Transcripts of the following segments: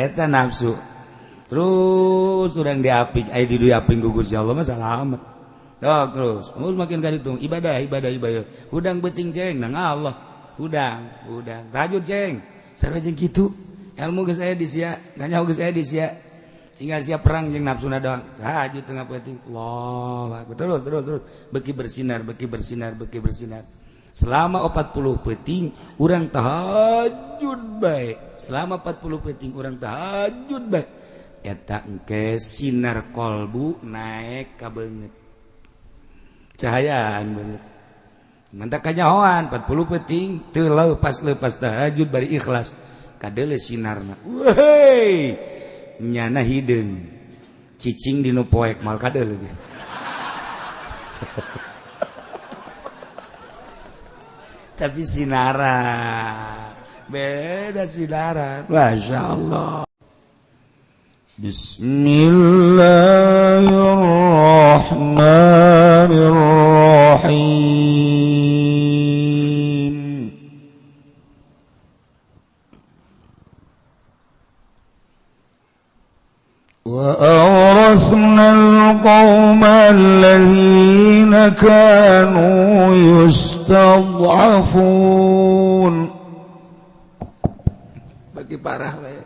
eta nafsu terus urang diaping aya di diaping ku Gusti Allah mah salamet terus makin ka ditung ibadah hudang beuting ceng nang Allah hudang tahajud ceng sareng kitu ilmu geus aya di sia nganya geus aya di sia tinggal siap perang jeung nafsuna doang tahajud tengah penting Allah terus beki bersinar selama 40 peuting urang tahajud bae selama 40 peuting urang tahajud bae eta engke sinar kolbu naek ka beungeut cahayaan beungeut mantap kanyahoan 40 peuting teu leupas tahajud bari ikhlas kadeule sinarna weuy nyana hideung cicing dinu poek mal kadeul ge tapi sinaran beda sinaran masyaallah Bismillahirrahmanirrahim وأورثنا القوم الذين كانوا يستضعفون bagi parah we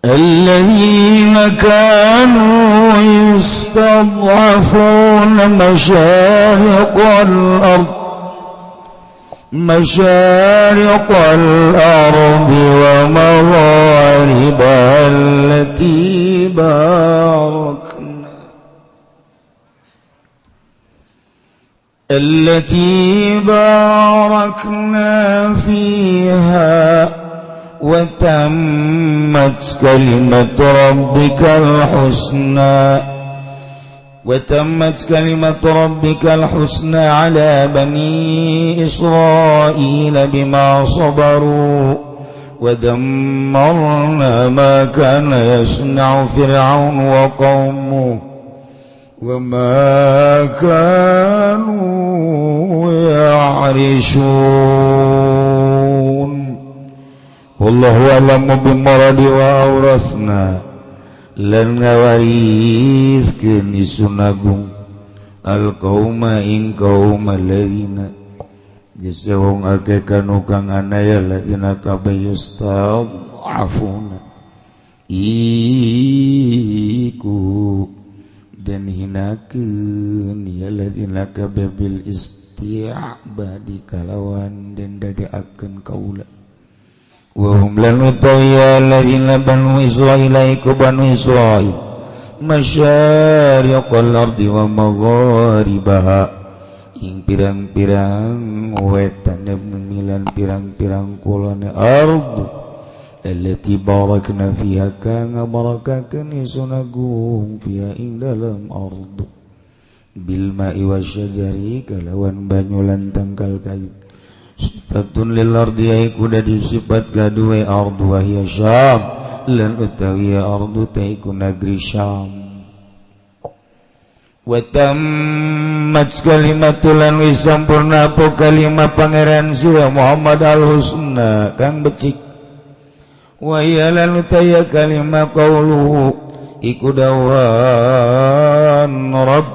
الذين كانوا يستضعفون مشارق الأرض ومغاربها التي باركنا فيها وتمت كلمة ربك الحسنى على بني إسرائيل بما صبروا ودمرنا ما كان يصنع فرعون وقومه وما كانوا يعرشون Wallahu a'lamu bimaradi wa aurasna lan ngawariskeun isun agung al qauma ing qaum alladzina jasawung ake kanu kang anaya ladina kabayustad'afuna iku dan hinakeun ya ladina kababil isti'badi kalawan dan dadaakeun kaula wahum lan utaya alladzina banu Israila iku banu Israil masyariqal ardi wa magharibaha ing pirang-pirang wetan bumi lan pirang-pirang kulone ardu allati barakna fiha kang barakakeun isun agung fiha ing dalam ardu bil ma'i wasyajari kalawan banyu lan tangkal kayu sifatun lil ardi aiku dadi sifat kadue ardu wa hiya syam lan utawi ardu taiku negeri Syam wa tammat kalimatul lan wisampurna apa kalimat pangeran sira Muhammad al-husna kang becik wa hiya lan utawi kalimat qauluhu iku dawan rabb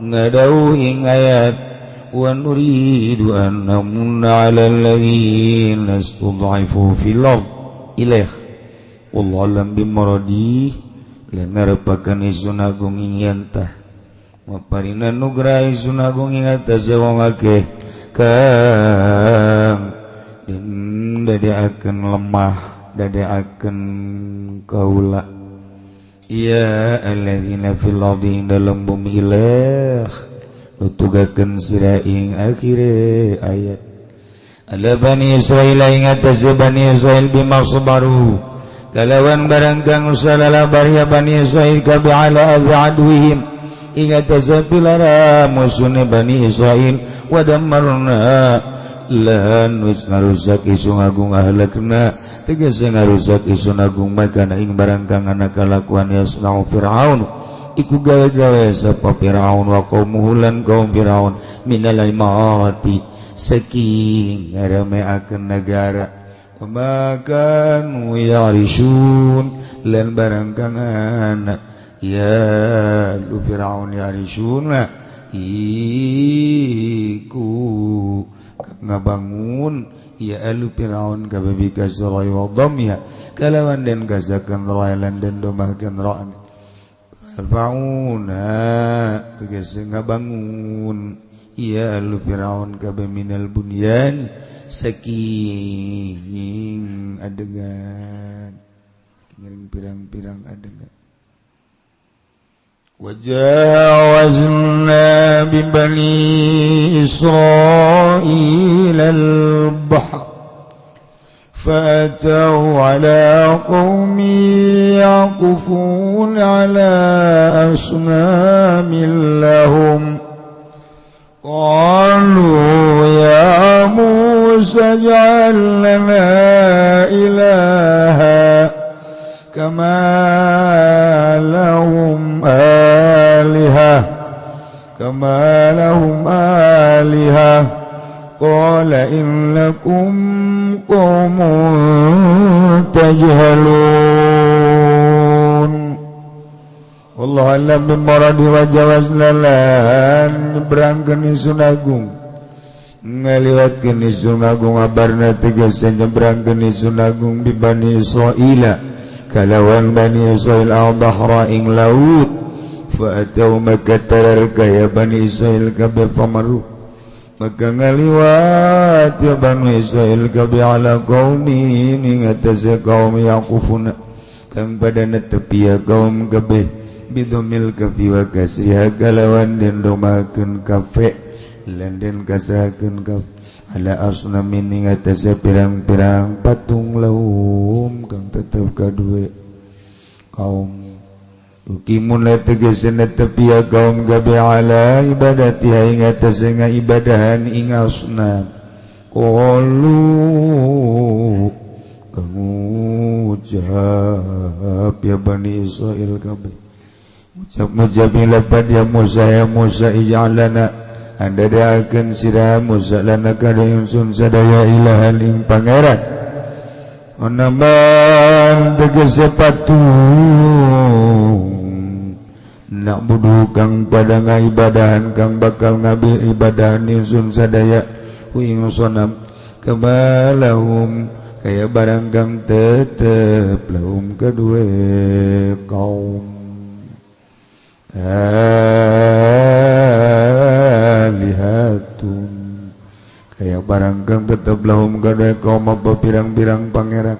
ngadau ing ayat wa nuridu an namunna 'alal ladzina istud'afu fil ard ilaih wallahu alam bimaradi lan ngarepaken isun agung ing yantah maparina nugraha isun agung ing atas wong akeh kang den dadekaken lemah dadekaken kaula ya alladzina fil ardi dalam bumi ilaih nutugakeun sira ing akhire ayat ala bani Israil ing atas bani Israil bima sabaru kalawan barang kang usalala barya bani Israil ka bi'ala azadwihim ing atas pilara musune bani Israil wa dammarna lan wis ngarusak isun agung ahlakna tegese ngarusak isun agung makana ing barang kang ana kalakuan yasna'u fir'aun iku gawe-gawe sapa Firaun wa qaumuhu lan kaum Firaun minal imarati saking ngaremeakeun negara makan yarisun lan barang kanana ya lu Firaun yarisun iku ngabangun ya alu Firaun kababi kasrai wa dhamya kalawan dan kasakan railan dan domahkan ra'an alfauna tegese ngabangun ya alu Firaun kababi minal bunyan saking adegan ngiring pirang-pirang adegan وجاوزنا ببني إسرائيل البحر فأتوا على قوم يعكفون على أصنام لهم قالوا يا موسى اجعل لنا إلها كما لهم آلهة قال إنكم قوم تجهلون والله أعلم بمراد وجawazna lan nyebrangkeun isun agung ngaliwatkeun isun agung abarna tegese nyebrangkeun isun agung di Bani Israila kalawan Bani Israil al-bahra ing laut fa'atau maka tararka ya Bani Israil kabeh pamaru maka ngaliwat ya Bani Israil kabeh ala qaumi ing atase kaum yaqufuna kang pada netepi ya kaum kabeh bidomil kafi wa kasriha kalawan den domakeun kafe lan den kasrakeun kaf ala asnamin ing atase pirang-pirang patung lahum kang tetep kadue kaum ukimun la tegese netepi ya kaum gabe ala ibadati ing atase ngibadahan ing asnam qalu kamu ucap ya Bani Israil kabeh ucap lapad ya Musa ij'alana anda daakeun sira Musa lana kadayun sun sadaya ilahan ing pangeran onaman tegese patung nak budu kang pada ngaibadahan kang bakal ngabi ibadahan insun sadaya ing sonam kabalahum kaya barang kang tetep lahum kedue kaum alihatun kaya barang kang tetep lahum kedue kaum apa pirang-pirang pangeran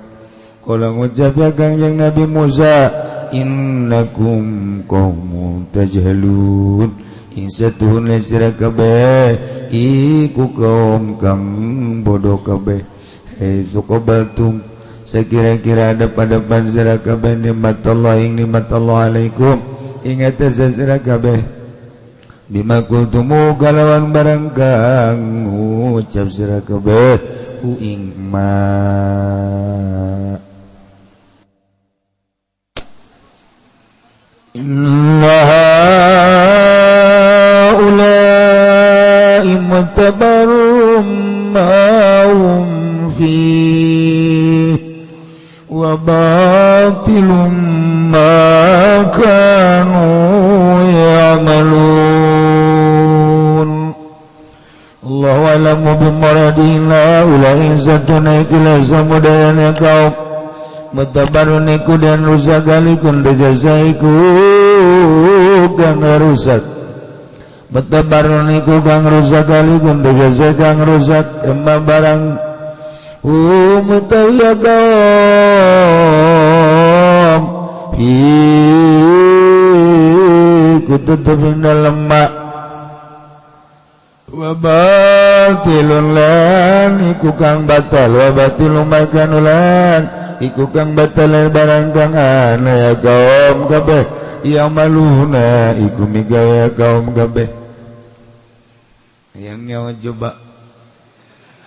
kala ngucap ya Kangjeng Nabi Musa innakum qaumun tajhalun insatuhun sira kabeh iku kaum kang bodoh kabeh hei suqabaltum sekira-kira ada pada sira kabeh nikmat Allah ing nikmat Allah alaikum ingat sira kabeh bima kultumu kalawan barang kang ucap sira kabeh ku ing ma inna haula'i mutabarum ma'hum fihi wa batilum ma kanu ya'malun Allahu a'lamu bimuradina ula'i satuna ikila samudayana kaum mutabarun iku dan rusak alikun degazaiku kang rusak mutabarun iku kang rusak alikun degazai kang rusak emma barang mutaya kaum iku tutupin dalam mak wabatilun lan iku kang batal wabatilun makan ulan iku kang batal barang kang ana ya kaum kabeh ya maluna iku migawe kaum kabeh yang nyawa coba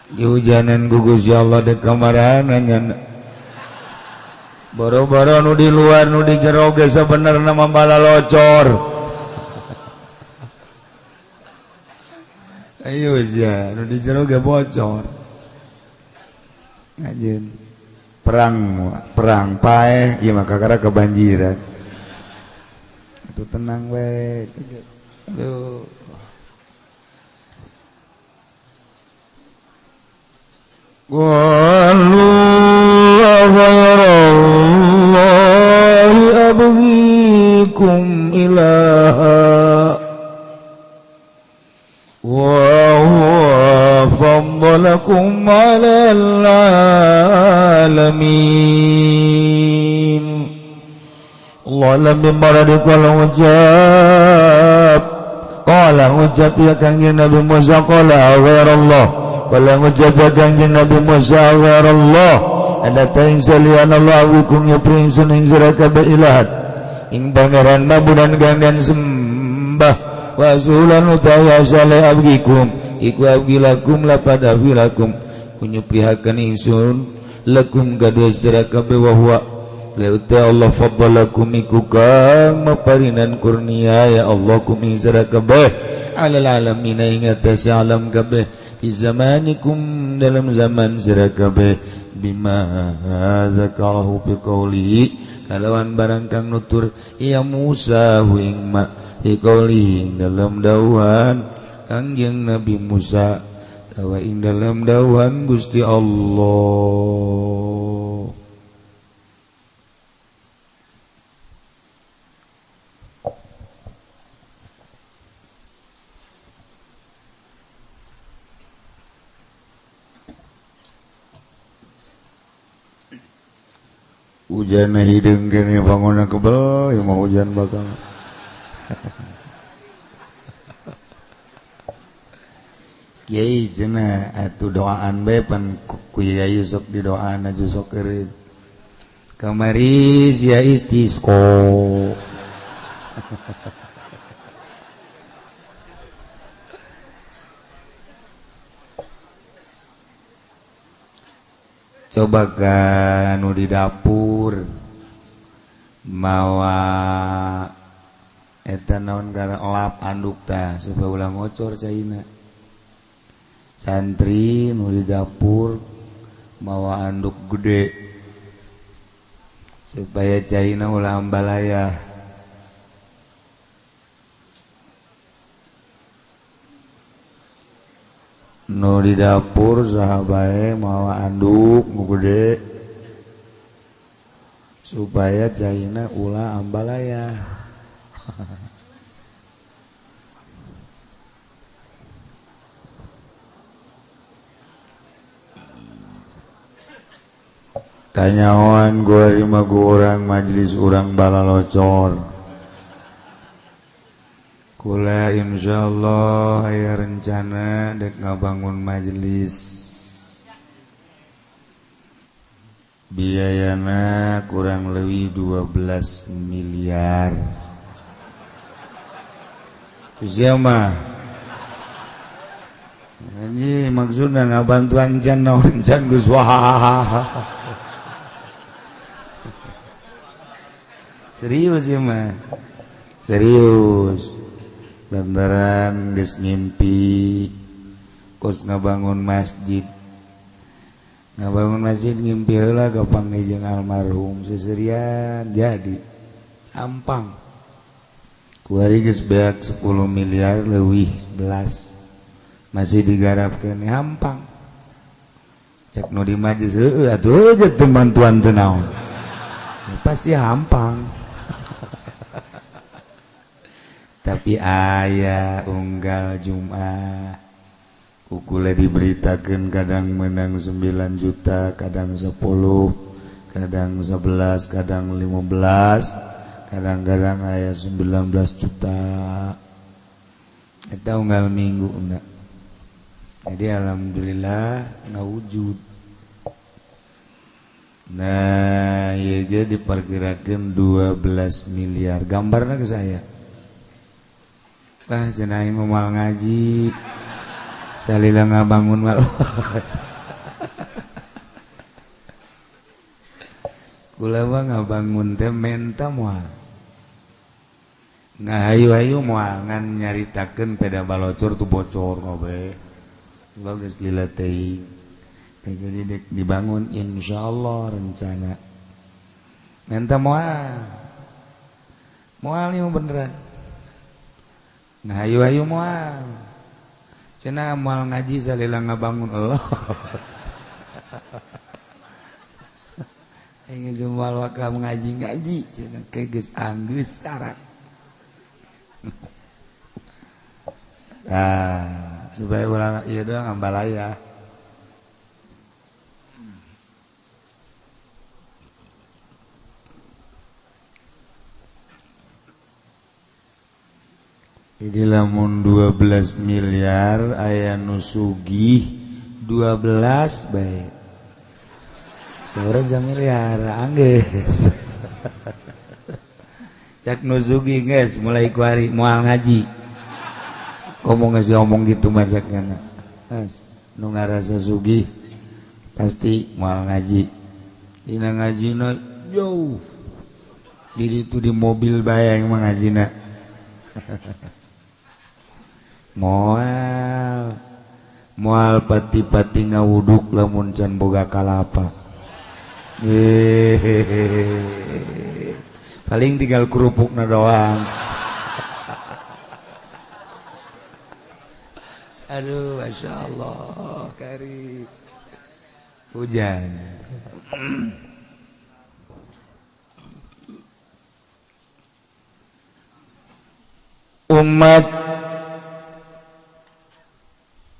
di hujanan gugus ya Allah de kamaran nanya boro-boro nu di luar nu di jero ge sabenerna mah bala locor. Ayo ya, nu di jero ge bocor. Ngajeun perang pae ieu mah kakara kebanjiran. Itu tenang we. Aduh. Wallahu ghayrallahi abghikum ilaha wa huwa faddalakum 'alal 'alamin. Allah lam bimaradi qala ucap ya kanjeng Nabi Musa qala ghairallah. Kalau ngucap kanjeng Nabi Musa ghairallah ada taing salian Allah wikum ya prinsun ing sira kabeh ilahat ing pangeran mabudan gangdan sembah wa sulan utawa saleh abgikum iku abgilakum lapad abilakum kunyupihaken ingsun lakum gadua sira kabeh wa huwa lauta Allah faddalakum iku kang maparinan kurnia ya Allah kum ing sira kabeh alal alamin ing atas alam kabeh fi zamanikum dalam zaman sira kabeh bima zakarahu bi qawli kalawan barang kang nutur ya Musa huing ma bi qawli dalam dawuhan kangjeng Nabi Musa tawa ing dalam dawuhan Gusti Allah. Hujan hideung kene bangunna kebel ya mau hujan bakal. Kiai cenah atuh doaan bae pan ku Yayu sok didoana ju sok eureun. Kamari sia istisqa. Coba kan nu di dapur mawa eta naon gara lap anduk tah supaya ulah ngocor caina. Santri nu di dapur mawa anduk gede supaya caina ulah ambalaya. Nu di dapur sahabae mawa anduk nu gede supaya caina ulah ambalaya. Tanyawan gua lima orang majelis orang bala locor. Kula insyaallah aya rencana dek ngabangun majelis. Biayana kurang lebih 12 miliar. Siapa? Ini maksudnya ngabantuan can naon can Gus wah. Serius ya mah. Serius. Lantaran geus ngimpi kos ngabangun masjid ngimpi heula gampang jeung almarhum seserian jadi ampang kuari geus beak 10 miliar leuwih 11 masih digarapkeun ampang cek nu di majelis heueuh atuh aja teu bantuan teu naon pasti ampang. Tapi ayah unggal Jumat kukule diberitakan kadang menang 9 juta kadang 10 kadang 11 kadang 15 kadang-kadang ayah 19 juta eta unggal minggu enggak. Jadi alhamdulillah ngawujud. Nah iya jadi diperkirakan 12 miliar gambarnya ke saya. Lah cenah mau mal ngaji salila ngabangun mal kula mah ngabangun teh menta moal ngahayu-hayu moal ngan nyaritakeun peda balocor tu bocor ngobe bagus lila teuing jadi dek dibangun insyaallah rencana menta moal ini beneran ngahayu-hayu moal cenah moal ngaji salila ngabangun Allah ingin jual wakam ngaji cenah geus anggeus sekarang supaya ulang ieu doang ambalaya jadi lamun 12 miliar aya nu sugih 12 bae seorang miliar anggeus cak nu sugih geus mulai kuari moal ngaji ngomong gitu macakna nu ngarasa sugih pasti moal ngaji dina ngajina jauh di ditu di mobil bae mah ngajina moal pati-pati ngawuduk lamun can boga kalapa paling tinggal kerupukna doang aduh masya Allah kari hujan umat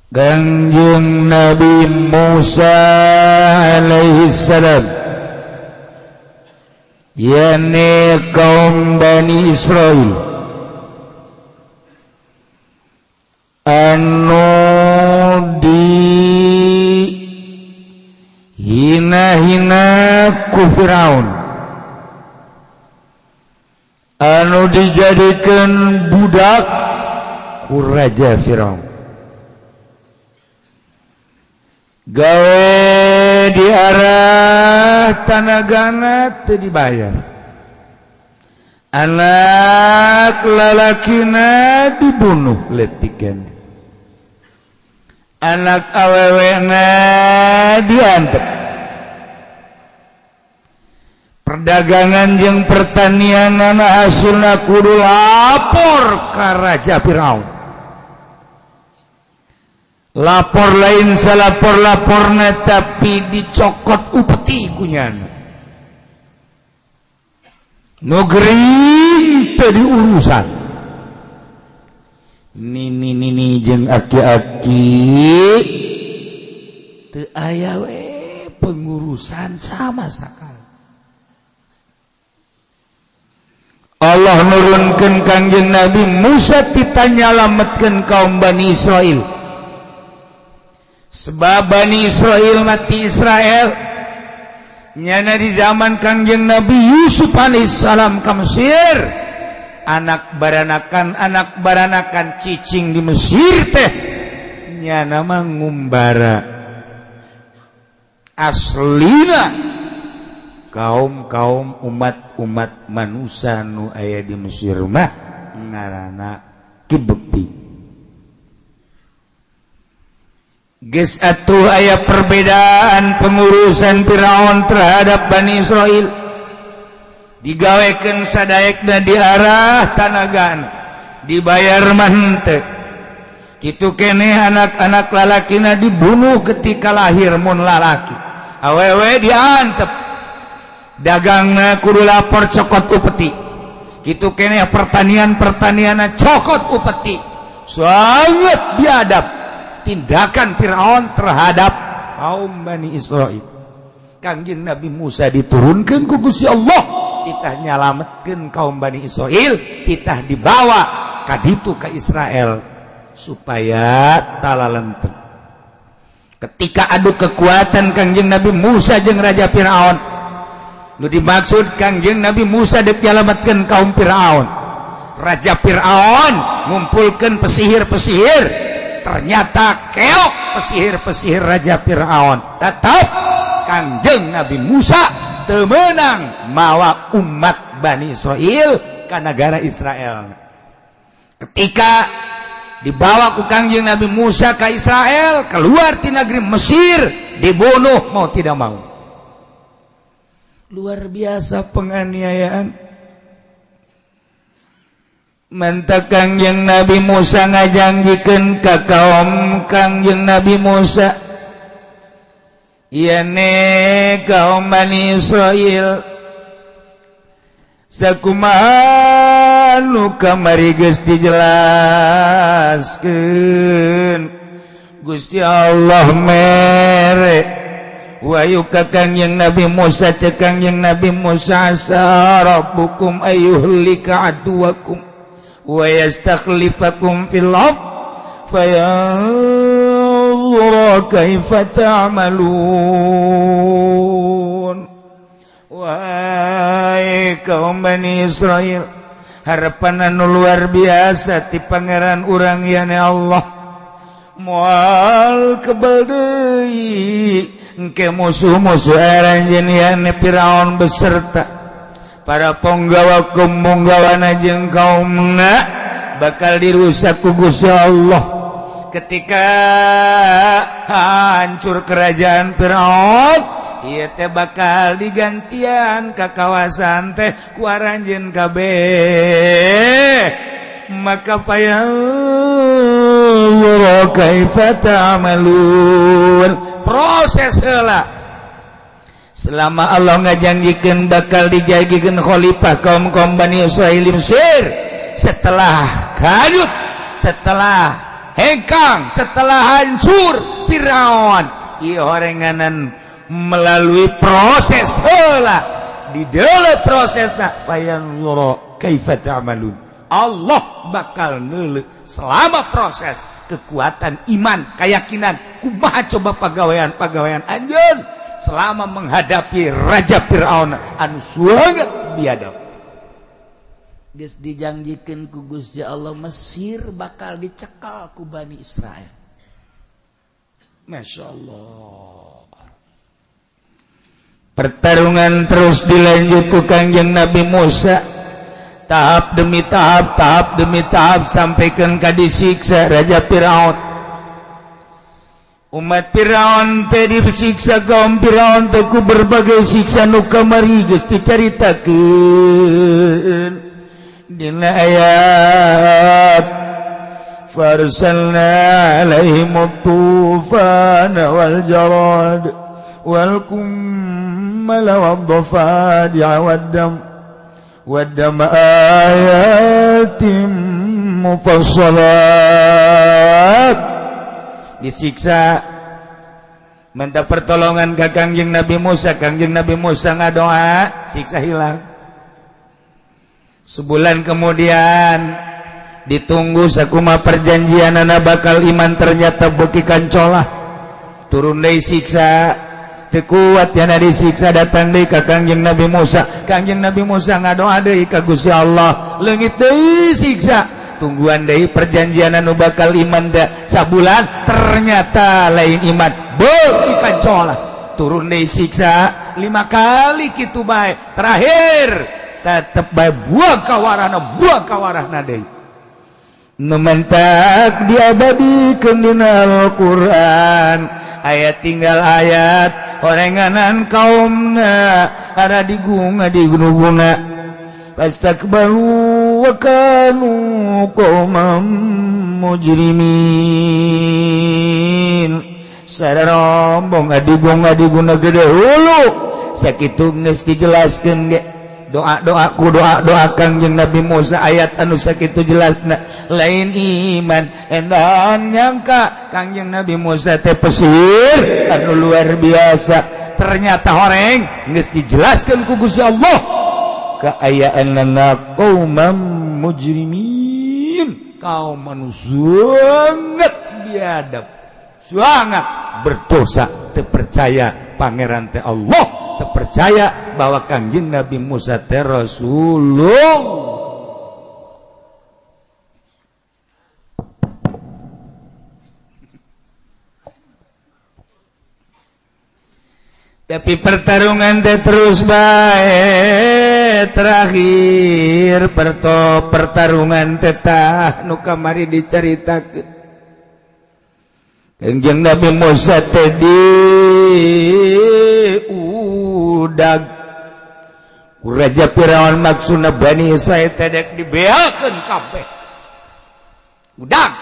Kanjeng Nabi Musa alaihi salam yakni kaum Bani Israil anu dihina-hina ku Firaun anu dijadikan budak ku Raja Firaun gawe di arah tanagana teu dibayar anak lalakina dibunuh letikan anak awewena diantep perdagangan jeung pertanian anak hasilna kudu lapor ka Raja Firaun lapor lain salapor-laporna tapi dicokot upeti kunyana nugering teu diurusan nini jeung aki-aki teu aya we pengurusan sama sakali Allah nurunkeun Kangjeng Nabi Musa ditanyalametkeun kaum Bani Israil sebab Bani Israil mati Israel nyana di zaman Kangjeng Nabi Yusuf alaihissalam ka Mesir anak baranakan cicing di Mesir teh nyana mah ngumbara aslina kaum umat manusia nu aya di Mesir mah ngaranna Kibti geus atuh aya perbedaan pengurusan Firaun terhadap Bani Israil digawekeun sadaekna di arah tanagana dibayar mah henteu kitu keneh anak-anak lalakina dibunuh ketika lahir mun lalaki awewe diantep dagangna kudu lapor cokot upeti kitu keneh pertanian-pertanianna cokot upeti sangat biadab tindakan Firaun terhadap kaum Bani Israil. Kangjeng Nabi Musa diturunkan ku Gusti Allah titah nyalametkeun kaum Bani Israil titah dibawa ka ditu ka Israel supaya talalenteng ketika adu kekuatan Kangjeng Nabi Musa jeung Raja Firaun nu dimaksud Kangjeng Nabi Musa dek nyalametkeun kaum Firaun Raja Firaun ngumpulkeun pesihir-pesihir ternyata keok pesihir-pesihir Raja Firaun tetap Kangjeng Nabi Musa temenang mawa umat Bani Israil ke negara Israel. Ketika dibawa ku Kangjeng Nabi Musa ke Israel, keluar di negeri Mesir, dibunuh mau tidak mau. Luar biasa penganiayaan. Manta Kangjeng Nabi Musa ngajanggikeun ka kaum Kangjeng Nabi Musa, ieu ne kaum Bani Israil sakumaha nu kamari geus dijelaskeun Gusti Allah mere wayu ka Kangjeng Nabi Musa, cek Kangjeng Nabi Musa, asa rabbukum ayyuhlika aduwakum wa yastakhlifakum fil ardh fayanzura kaifa ta'malun. Wahai kaum Bani Israil, harapan anu luar biasa ti pangeran urang yane Allah, moal kebal deui engke musuh-musuh aranjeun yane Firaun beserta para penggawa-penggawana jeung kaumna bakal dirusak ku Gusti Allah. Ketika hancur kerajaan Firaun, ieu teh bakal digantian ka kawasan teh ku aranjeun kabeh. Maka fayanzura kaifa ta'malun, proses heula. Selama Allah ngajanggikeun bakal dijagikeun khalifah kaum-kaum Bani Israil di Mesir, setelah hanyut, setelah hengkang, setelah hancur Firaun, ieu horenganan melalui proses heula, di dalam prosesna fayanzura kaifa ta'malun. Allah bakal neuleuh selama proses kekuatan iman, keyakinan kumaha coba pagawean anjeun selama menghadapi Raja Fir'aun anu sangat biadab. Geus dijanjikeun ku Gusti Allah Mesir bakal dicekal ku Bani Israel. Masya Allah. Pertarungan terus dilanjut ku Kangjeng Nabi Musa, tahap demi tahap, tahap demi tahap, sampaikan ka disiksa Raja Fir'aun. Umat Firaun teh disiksa, kaum Firaun teh ku berbagai siksa nu kamari geus dicaritakeun dina ayat farsalna alaihim tufana wal jarad wal kummala wad dafadi'a wad dam ayatim mufassalat. Disiksa minta pertolongan ke Kangjeng Nabi Musa. Kangjeng Nabi Musa ngadoa, siksa hilang. Sebulan kemudian ditunggu sakumaha perjanjian anak bakal iman, ternyata beuki kancolah. Turun deui siksa, teu kuat yana disiksa, datang deui ka Kangjeng Nabi Musa. Kangjeng Nabi Musa ngadoa deui ka Gusti Allah, leungit deui siksa. Tungguan deui perjanjian anu bakal iman da sabulan, ternyata lain iman, beuki kancolah. Turun deui siksa 5 kali kitu bae, terakhir tetep bae buah kawarahna deui. Nu mentak diabadikeun dina Al-Qur'an, ayat tinggal ayat orenganan kaumna ada diguna pastakbaru wa kanu qauman mujrimin. Sadarombong adiguna gede hulu sakitu geus dijelaskeun ge. Doa Kangjeng Nabi Musa ayat anu sakitu jelasna, lain iman endan nyangka Kangjeng Nabi Musa teh pesir anu luar biasa. Ternyata horeng geus dijelaskeun ku Gusti Allah kaayaanna qaumam mujrimin, kaum manusia sangat biadab, sangat berdosa, terpercaya pangeran teh Allah, terpercaya bahwa Kangjeng Nabi Musa teh Rasulullah. tapi pertarungan teh terus bae terakhir pertarungan tetah nu kamari dicaritakeun Kangjeng Nabi Musa teh di udag ku Raja Firaun maksudna Bani Israil teh dek dibeakeun kabeh udag.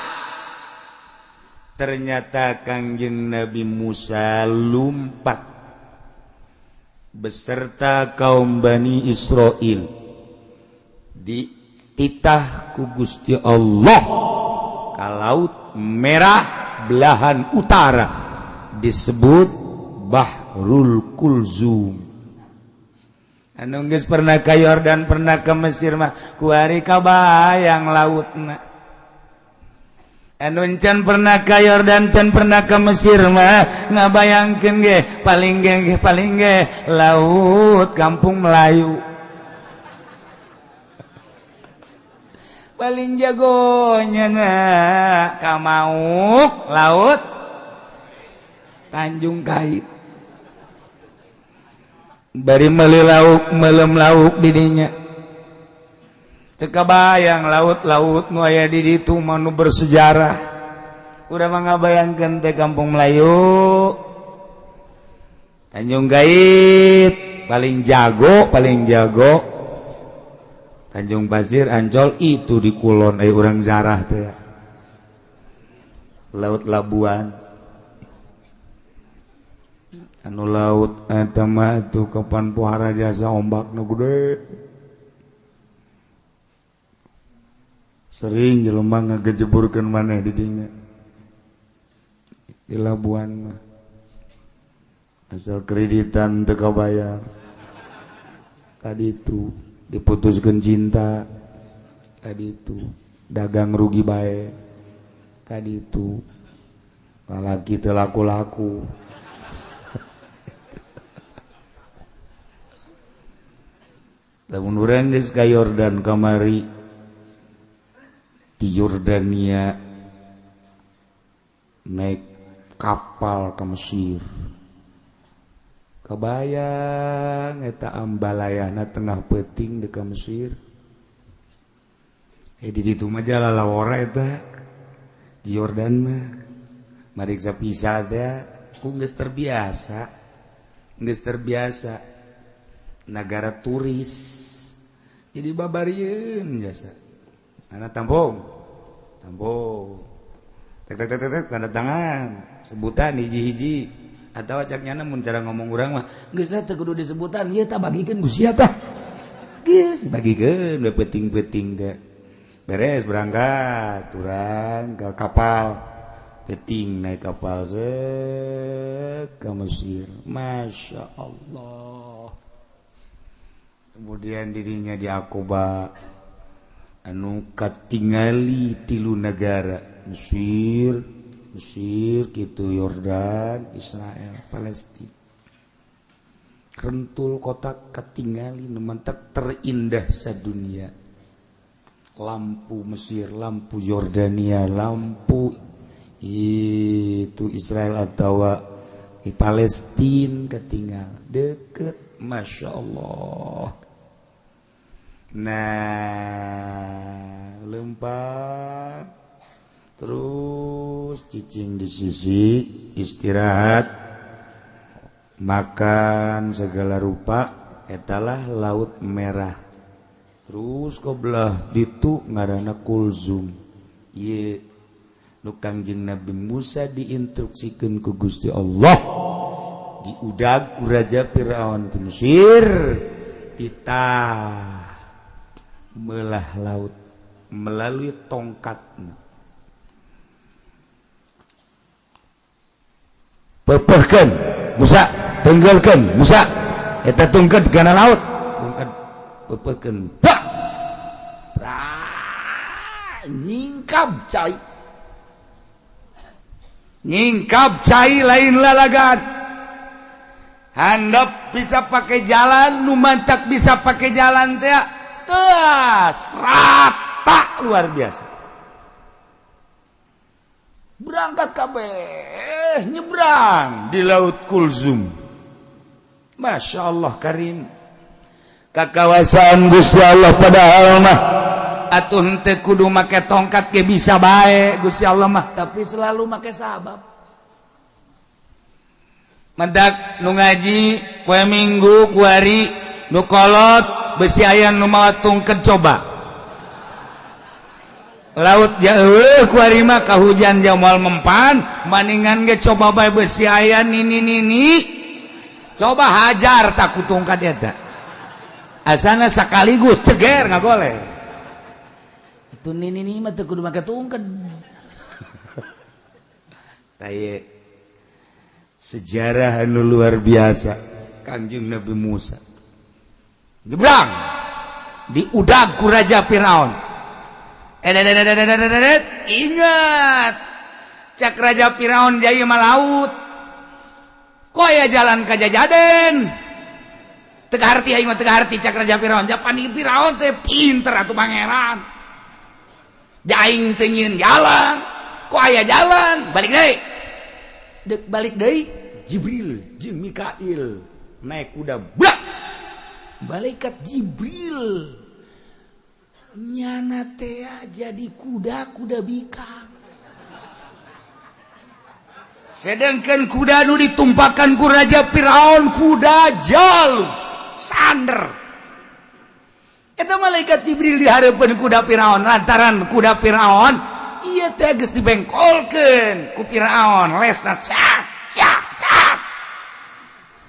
Ternyata Kangjeng Nabi Musa lumpat beserta kaum Bani Israil dititah ku Gusti Allah ka Laut Merah belahan utara disebut Bahrul Kulzum. Anu geus pernah ka Yordan pernah ke Mesir mah kuari kabayang lautna. Anu can pernah ka Yordan can pernah ke Mesir mah ngabayangkeun ge paling ge laut Kampung Melayu. Paling jagonya na Kamauk laut Tanjung Kait bari meuli lauk melem lauk di dinya teu kabayang laut-laut nu aya di ditu manu bersejarah urang mah ngabayangkeun teh Kampung Melayu Tanjung Kait paling jago Tanjung Pasir, Ancol itu di Kulon, orang zarah tuh ya. Laut Labuan, anu laut eta mah tuh kapan pohara jasa ombak nu gede. Sering jelema ngagejeburkeun maneh di dinya. Di Labuan mah. Asal kreditan teu kabayar. Kaditu diputuskan cinta tadi itu dagang rugi bae tadi itu lalaki teu laku-laku lamun urang geus ka Yordan kamari di Yordania naik kapal ke Mesir kabayang eta ambalayana tengah peuting di ka Mesir. Di ditu mah jalalawara eta di Yordan mah mariksa pisah teh ku geus terbiasa negara turis jadi babarieun jasa ana tampung tek tanda tangan sebutan hiji-hiji atau acaknya namun cara ngomong orang mah geus teh kudu disebutan ieu tah bagikeun ku sia tah geus bagikeun we peuting-peuting teh beres berangkat urang ke kapal peuting naik kapal ke Mesir Masya Allah kemudian dirinya di Aqaba anu katingali 3 negara Mesir gitu Yordan Israel Palestina rentul kota ketinggali nementek terindah sadunia lampu Mesir lampu Yordania lampu itu Israel atau di Palestina ketinggal deket Masya Allah. Nah lempar terus cicing di sisi istirahat makan segala rupa etalah Laut Merah terus kobelah ditu ngaranna Kulzum ieu nu Kangjeng Nabi Musa diinstruksikeun ku Gusti Allah diudag ku Raja Firaun di Mesir ditah melah laut melalui tongkatna pepehkeun Musa tenggelkeun Musa eta tungked kana laut tungked pepehkeun bak nyingkap cai lain lalagan handap bisa pakai jalan numantak bisa pakai jalan teh teas rata luar biasa berangkat kabeh nyebrang di Laut Kulzum Masya Allah Karim kekawasan Gusti Allah padahal mah atuh teu kudu make tongkat ge bisa bae Gusti Allah mah tapi selalu make sabab. Mendak nu ngaji poe Minggu ku hari nu kolot besi aya nu mawa tungked coba. Laut jauh ku hari mah kahujan jamal mempan maningan ge coba bae besi aya nini coba hajar tak ku tungkad eta. Asana sekaligus ceger ngagoleh. Itu nini mah teu kudu make tungked. Taye sejarah anu luar biasa Kanjeng Nabi Musa gebrang di udag ku Raja Firaun. Ingat cak Raja Firaun jaya malaut kok aya jalan ka Jajaden teu harti aing mah teu harti cak Raja Firaun japan Firaun teh pinter atuh pangeran jaing teu nyieun jalan kok aya jalan balik deui. Dek balik deui Jibril jeung Mikail naik kuda blak malaikat Jibril nyana teh jadi kuda bikang sedangkan kuda nu ditumpakan ku Raja Firaun kuda jalu sander eta malaikat Jibril dihareupeun kuda Firaun lantaran kuda Firaun iya teh geus dibengkolkeun ku Firaun lesna cak cak cak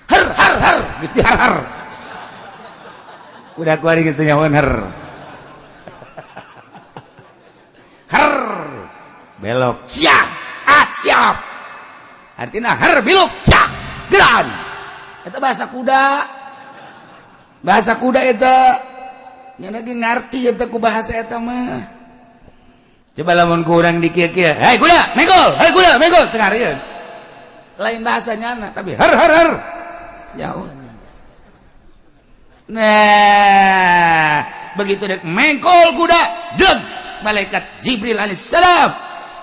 har geus dihar kuda kuari geus nyahoan har belok cak acap artina har belok cak geran eta bahasa kuda eta nya lagi ngarti eta ku bahasa eta mah. Coba lamun ku urang di kieu-kieu, "Hei kuda, mengkol," teu ngarieun. Lain bahasanya na, tapi har. Jauh. Nah, begitu dek mengkol kuda, deg malaikat Jibril alaihissalam.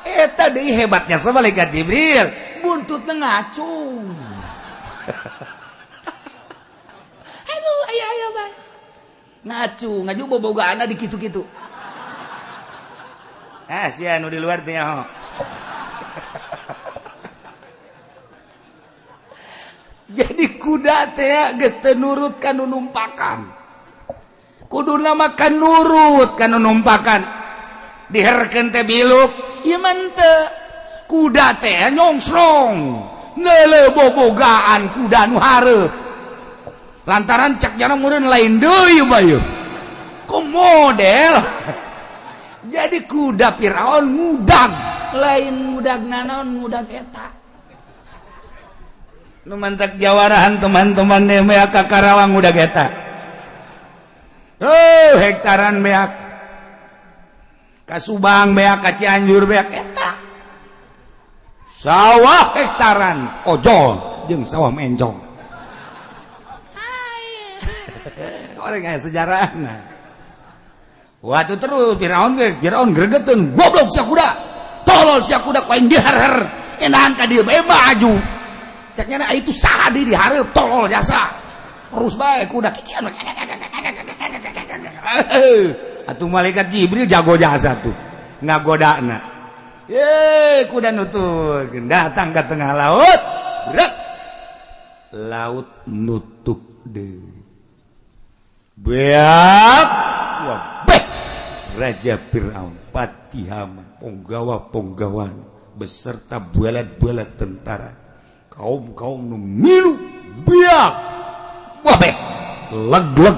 Eta deui hebatnya sa malaikat Jibril, buntutna ngacung. Aduh, aya bae. Ngaju bobogaana di kitu-kitu. Si anu di luar teh nyaho. Jadi kuda teh geus teu nurut ka nu numpakan. Kuduna mah kan nurut ka nu numpakan. Diherkeun teh biluk, ieu mah teu. Kuda teh nyongsrong. Neuleuh bobogaan kuda nu hareup. Lantaran cak jana meureun lain deui bae. Ku model. Jadi kuda Firaun ngudag lain ngudag naon ngudag eta nu mantak jawarahan teman-teman mea ka Karawang ngudag eta hektaran beak ka Subang beak ka Cianjur beak eta sawah hektaran ojol jeung sawah mencong orang aya sejarahna. Waktu terus Firaun gregeteun goblok sia kuda tolol sia kuda paling dihar enahan ka dieu bae maju caknya itu saha deui dihareup tolol jasa terus bae kuda kikian atuh malaikat Jibril jago jasa tuh ngagodana kuda nutup datang ke tengah laut brek laut nutup deui beak Raja Firaun, Patihaman, ponggawa-ponggawan beserta bualat-bualat tentara, kaum-kaum nu milu biak, wabeh, leg-leg,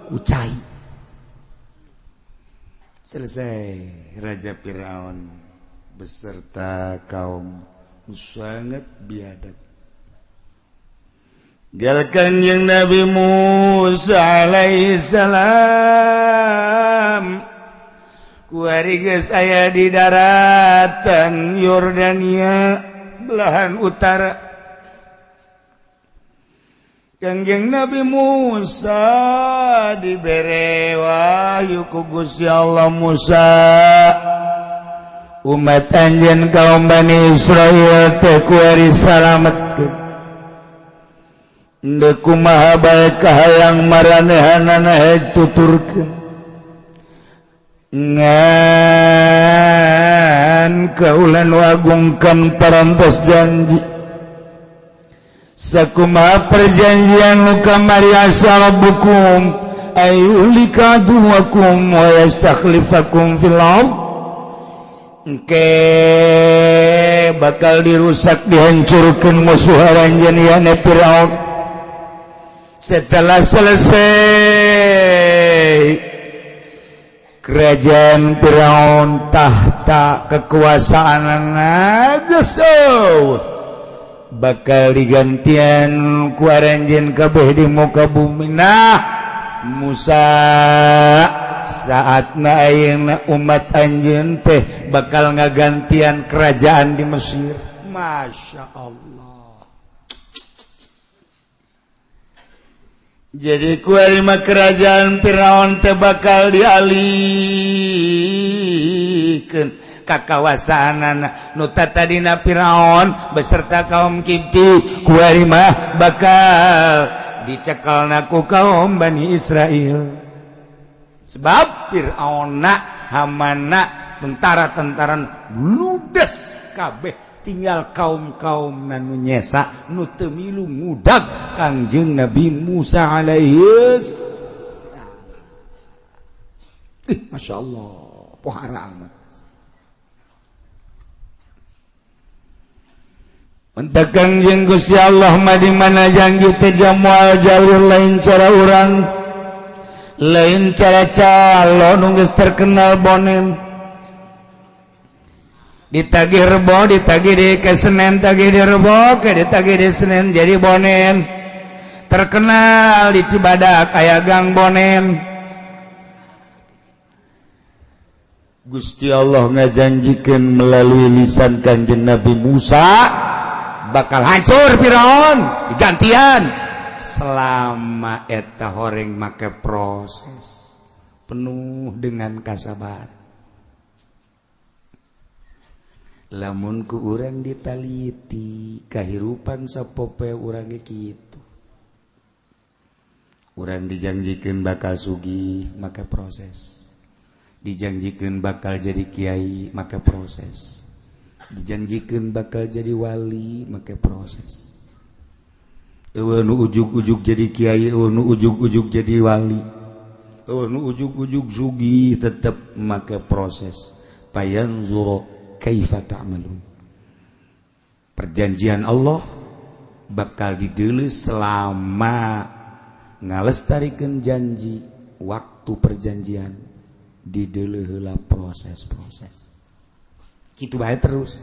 kucai. Selesai Raja Firaun beserta kaum sangat biadab. Galkan yang Nabi Musa alaihissalam kuari geus aya di daratan Yordania belahan utara. Kangjeng Nabi Musa dibere wahyu ku Gusti Allah Musa umat anjeun kaum Bani Israil teh kuari salametkeun Ndeu kumaha bae kahayang maranehanana tuturkeun ngan kaulan wagungkan parantos janji sakumaha perjanjian nu kamari asarabukum ayulika duwakum wa yastakhlifakum fil ard engke bakal dirusak dihancurkeun musuh aranjeun yana Firaun. Setelah selesai kerajaan Firaun tahta kekuasaan geus bakal digantian ku aranjeun kabeh di muka bumi. Nah Musa saatna ayeuna umat anjeun teh bakal ngagantian kerajaan di Mesir. Masya Allah. Jadi kuarima kerajaan Firaun teh bakal dialihkeun ka kawasaanana nu tadina Firaun beserta kaum Kipti kuarima bakal dicekelna ku kaum Bani Israel. Sebab Firaunna Hamana tentara-tentara ludes kabeh tinggal kaum-kaum nanu nyesa nu teu milu ngudag Kangjeng Nabi Musa alaihi salam. Masya Allah pohara amat. Mentak Kangjeng Gusti Allah mah di mana janji teh jamual jalur lain cara urang lain cara calon nu geus terkenal bonen ditagih Rebo, ditagih di Kesenen, tagih di Rebo, ditagih di Senen jadi bonen. Terkenal di Cibadak aya gang bonen. Gusti Allah ngajanjikeun melalui lisan Kanjeng Nabi Musa bakal hancur Firaun digantian selama eta horeng make proses penuh dengan kasabaran. Lamun ku urang ditaliti kahirupan sapope urang ge kitu. Urang dijanjikeun bakal sugih maka proses. Dijanjikeun bakal jadi kiai maka proses. Dijanjikeun bakal jadi wali maka proses. Eueuh nu ujug-ujug jadi kiai, eueuh nu ujug-ujug jadi wali. Eueuh nu ujug-ujug sugih tetep maka proses. Payanzuru kaifa ta'malun. Perjanjian Allah bakal dideuleuh selama ngalestarikeun janji waktu perjanjian dideuleuh heula proses-proses. Kitu bae terus.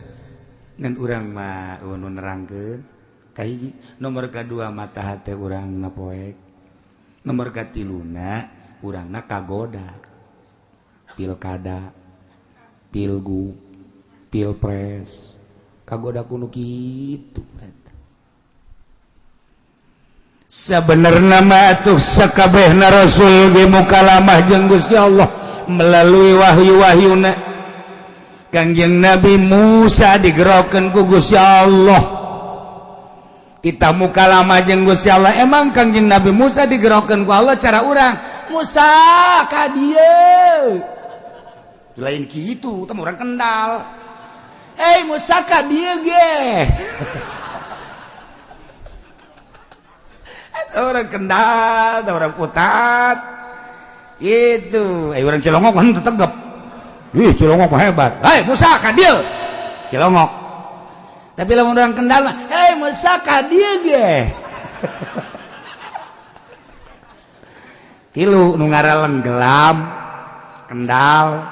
Ngan urang mah nu nerangkeun kahiji nomor kadua mata hate urang na poek. Nomor katiluna urangna kagoda. Pilkada, pilgub, pilpres kagoda kuno kitu sabenerna mah atuh sakabehna rasul ge mukalamah jeung Gusti Allah melalui wahyu-wahyuna. Kangjeng Nabi Musa digerokeun ku Gusti Allah kita mukalamah jeung Gusti Allah. Emang Kangjeng Nabi Musa digerokeun ku Allah cara urang Musa ka dieu lain kitu teh urang kendal. Musa ka dieu ge. Eta orang kendal, eta orang putat. Itu, orang Cilongok kan tetep. Ih, Cilongok mah hebat. Musa ka dieu. Cilongok. Tapi lamun orang kendal mah, Musa ka dieu ge. Tilu nu ngaralen gelam, kendal,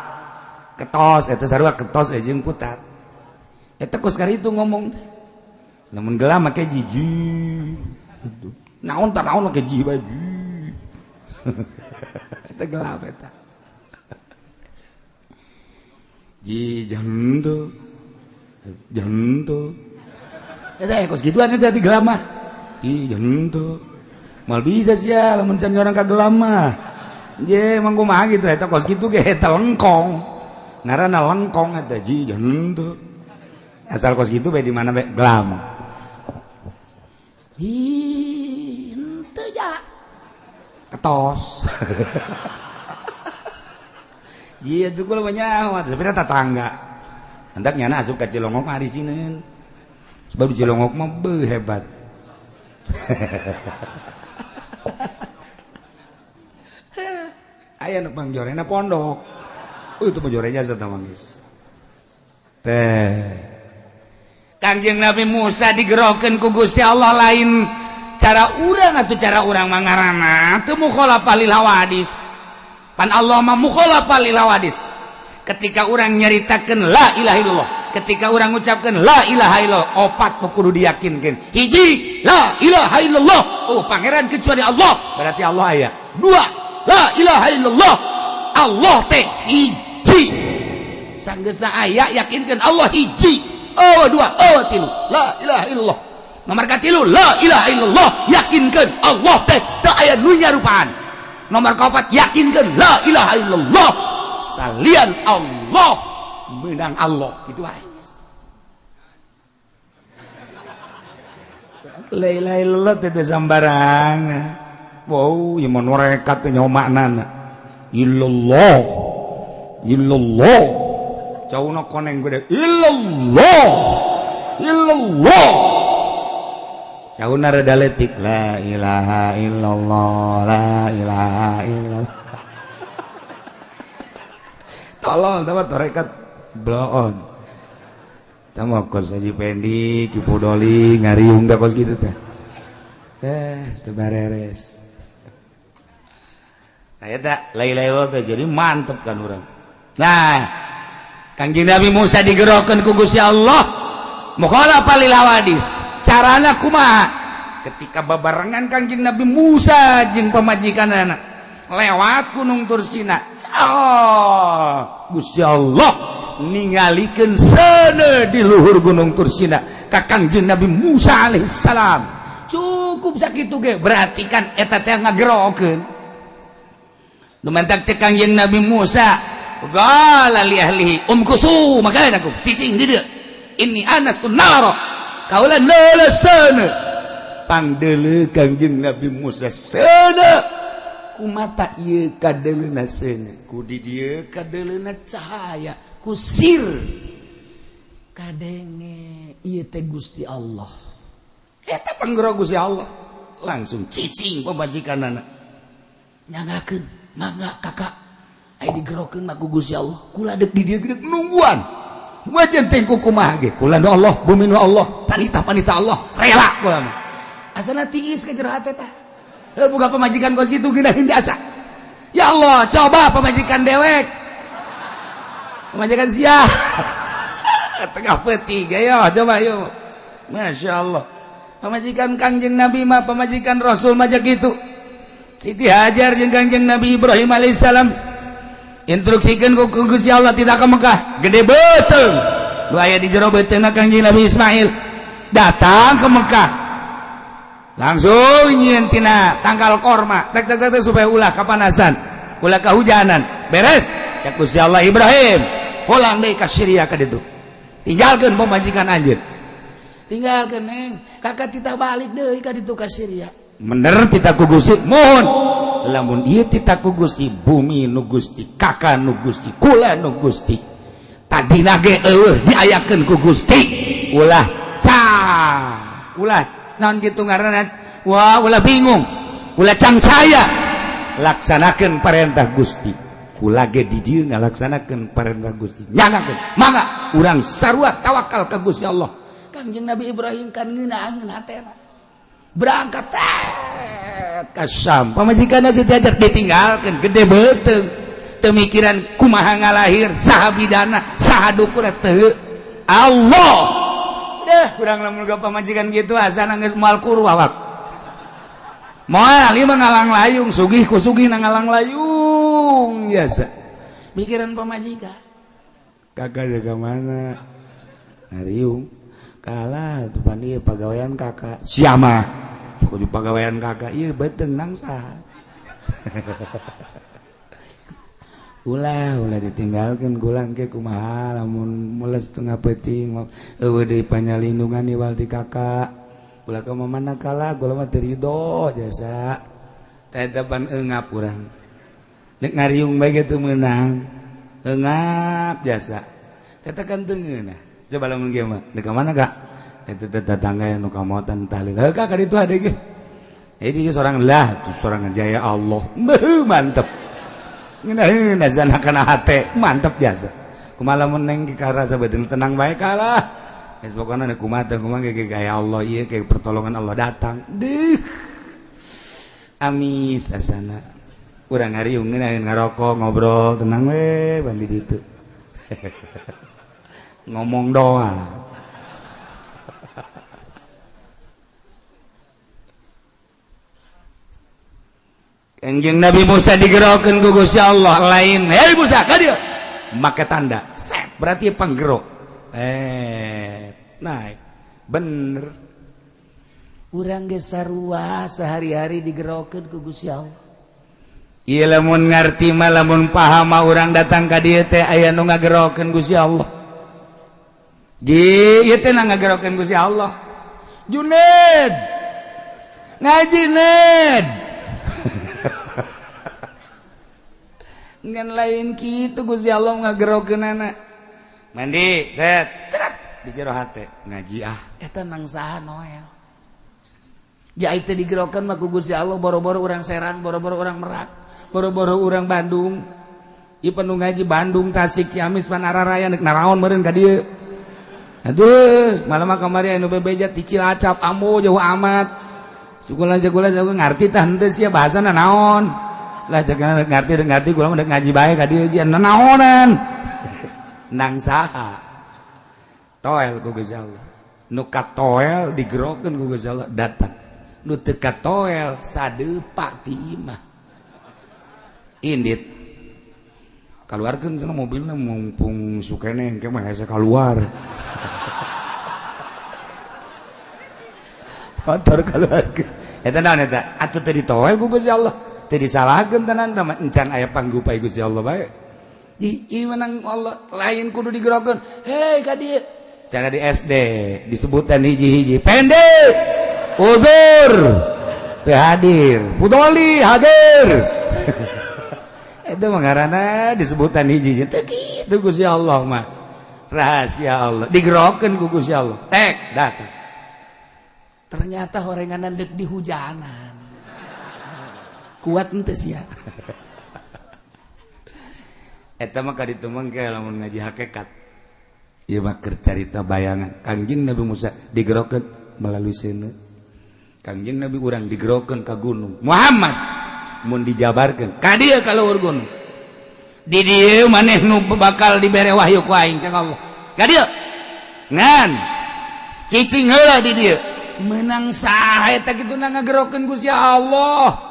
ketos, eta sarua ketos jeung putat. Eta kos kari itu ngomong namun gelam make jiji naon tak naon make jiji baju eta gelam eta ji janto eta kos gituan eta di gelam mah ih janto mal bisa sia lamun can orang ka gelam mah je mangko mah gitu eta kos kitu ge eta lengkong ngaranna lengkong eta ji janto asal kos gitu bae di mana bae gelam. ketos. Iya tuh kalau banyak, sebenarnya tetangga. Hendaknya asup ke Cilongok hari Senin. Sebab di Cilongok mah hebat. Aya nu pangjorena pondok. Itu pangjorenya satama geus. Teh. Kangjeng Nabi Musa digerokeun ku Gusti Allah lain cara urang atuh cara urang mangarana teu mukhalafah lil hawadits. Pan Allah mah mukhalafah lil hawadits. Ketika orang nyaritakeun la ilaha illallah, ketika orang ngucapkeun la ilaha illallah, opat kudu diyakinkeun. Hiji, la ilaha illallah. Oh, pangeran kecuali Allah, berarti Allah aya. Dua, la ilaha illallah. Allah teh hiji. Sanggeus aya yakinkeun Allah hiji. Oh, dua, oh, tilu. La ilaha illallah. Nomor katilu, la ilaha illallah, yakinkeun Allah teh teu aya nu nyarupaan. Nomor kaopat, yakinkeun la ilaha illallah. Salian Allah menang Allah gitu aja. La ilaha illallah teh sambarang. Wow, ieu mah norekat teh nyomakna. Illallah. Illallah. Cauna koneng gede. Illallah. Illallah. Cauna rada leutik. La ilaha illallah. La ilaha illallah. Tolong tamat tarekat bloon. Tamu kos Haji Pendi, Ki Podoli, ngariung da kos gitu teh. Sebareres. Aya tak lai-lai teh jadi mantep kan urang. Nah, Kangjeng Nabi Musa digerokeun ku Gusti Allah, mukhalafah lil hawadits. Carana kumaha? Ketika babarengan Kangjeng Nabi Musa jeung pamajikanana lewat Gunung Tursina. Gusti Allah ningalikeun sana di luhur Gunung Tursina ka Kangjeng Nabi Musa alaihissalam. Cukup sakitu ge berarti kan eta teh ngagerokeun. Nu mantak teh Kangjeng Nabi Musa qala li ahlihi umkusu makanakum cicing di dieu. Inni anastu nara kaulan leuleuh sana. Pangdeuleuh Kangjeng Nabi Musa sana. Kumata ieu kadeleuna seuneu, ku di dieu kadeleuna cahaya, ku sir kadenge ieu teh Gusti Allah. Eta panggero Gusti Allah. Langsung cicing pamajikanana. Nyanggakeun, mangga kakak. Aya digerokeun mah ku Gusti Allah. Kula deuk di dieu geus nungguan. Wajan teh kumaha ge? Kula nu Allah, bumi nu Allah, panita-panita Allah, rela kula mah. Asana tiis ka jero hate teh. Buka pemajikan kos gitu ginahin biasa. Ya Allah, coba pemajikan dewek, pemajikan sia tengah peti ya, coba yuk. Masya Allah, pemajikan Kangjeng Nabi mah pemajikan Rasul mah gitu. Siti Hajar jeung Kangjeng Nabi Ibrahim alaihissalam instruksikeun ku Gusti Allah tidak ke Mekah, gede beuteung nu aya di jero beuteungna Kangjeng Nabi Ismail datang ke Mekah. Langsung nyieun tina tangkal korma tek supaya ulah kapanasan, ulah kahujanan beres cak Gusti Allah Ibrahim pulang deui ka Syria ka ditu. Tinggalkeun pemajikan anjeun, tinggalkeun neng kakak titah balik deui ka ditu ka Syria. Bener titah ku Gusti mohon lamun ieu titah ku Gusti bumi nu Gusti kakak nu Gusti kula nu Gusti tadina ge eueuh diayakeun ku Gusti ulah ulah naon kitu ngaranna wah ulah bingung ulah cangcaya laksanakeun parentah Gusti kula ge di dieu ngalaksanakeun parentah Gusti nyanggakeun mangga urang sarua tawakal ka Gusti Allah. Kangjeng Nabi Ibrahim kan ngeunaheun hatena berangkat ka Syam pamajikanna Siti Hajar ditinggalkeun gede beuteung teu mikiran kumaha ngalahir saha bidana saha dukuna teu Allah. Kurang lamun ga pamajikan gitu asana geus moal kuru awak. Moal ieu mah ngalang layung sugih ku sugih na ngalang layung biasa. Mikiran pamajikan. Kakak ada ke mana? Ngariung. Kalah tuh pan ieu pagawean kakak. Siapa? Suku di pagawean kakak ieu beuteung nang saha. Ulah ditinggalkan gulang ke kumaha lamun meles tengah peting eueuh deui panyalindungan iwal ti kakak ulah ka mana kala gula mah teu ridho jasa depan engap urang nek ngariung bae teu meunang engap jasa eta kan teu ngeunah coba lamun kieu mah nek ka mana Kak eta tetangga nu kamotan tahlil Kak ka ditu ade ge jadi seorang lah tu seorang jaya Allah mantep ngeunah zana kana hate mantep jasa kumaha lamun neng karasa beuteung tenang bae kalah geus pokona nek kumaha ge gaya Allah ieu ke pertolongan Allah datang deuh amis asana urang ngariung ngarokok ngobrol tenang we bandi ditu ngomong doa Kanjeng Nabi Musa digerokeun ku Gusti Allah lain hei Musa ka dieu make tanda set berarti panggerok naik bener urang ge sarua sehari-hari digerokeun ku Gusti Allah ieu lamun ngarti mah lamun paham mah urang datang ka dieu teh aya nu ngagerokeun Gusti Allah ieu teh ngagerokeun Gusti Allah Junaid ngaji Ned ngan lain kitu Gusti Allah ngagerokeunana mandi set di jero hate ngaji eta nang saha Noel ja itu digerokeun mah ku Gusti Allah boro-boro urang Serang boro-boro urang Merak boro-boro urang Bandung ieu penuh ngaji Bandung Tasik Ciamis Panararaya neuk naraon meureun ka dieu aduh malah mah kamari anu bebeja ti Cilacap ambo jauh amat sukulan-sukulan ngarti tah henteu sia bahasana naon lah jangan ngerti kula mah ngaji bae ka dieu jian naonan nang saha toel ku Gusti Allah nu katoel digerokeun ku Gusti Allah datang nu teu katoel sadeupa ti imah indit kaluarkeun cenah mobilna mumpung sukene engke mah hese kaluar motor kaluarkeun eta naon eta atuh teu ditoel ku Gusti Allah teu disalahkeun tenan teh encan aya panggupai Gusti Allah bae ieu menang Allah lain kudu digerokeun hei ka dieu cara di SD disebutan hiji-hiji pendek udur teu hadir pudoli hadir itu mah ngaranna disebutan hiji-hiji teu kitu Gusti Allah mah rahasia Allah digerokeun ku Gusti Allah tek datang ternyata horenganan deuk dihujanan kuat ente sia eta mah kaditu mangke lamun ngaji hakikat ieu mah keur carita bayangan Kangjeng Nabi Musa digerokeun melalui seuneu Kangjeng Nabi urang digerokeun ka gunung Muhammad mun dijabarkeun ka dieu ka luhur gunung di dieu maneh nu bakal dibere wahyu ku aing cang Allah ka dieu ngan cicing heula di dieu meunang saha eta kituna ngagerokeun Gusti Allah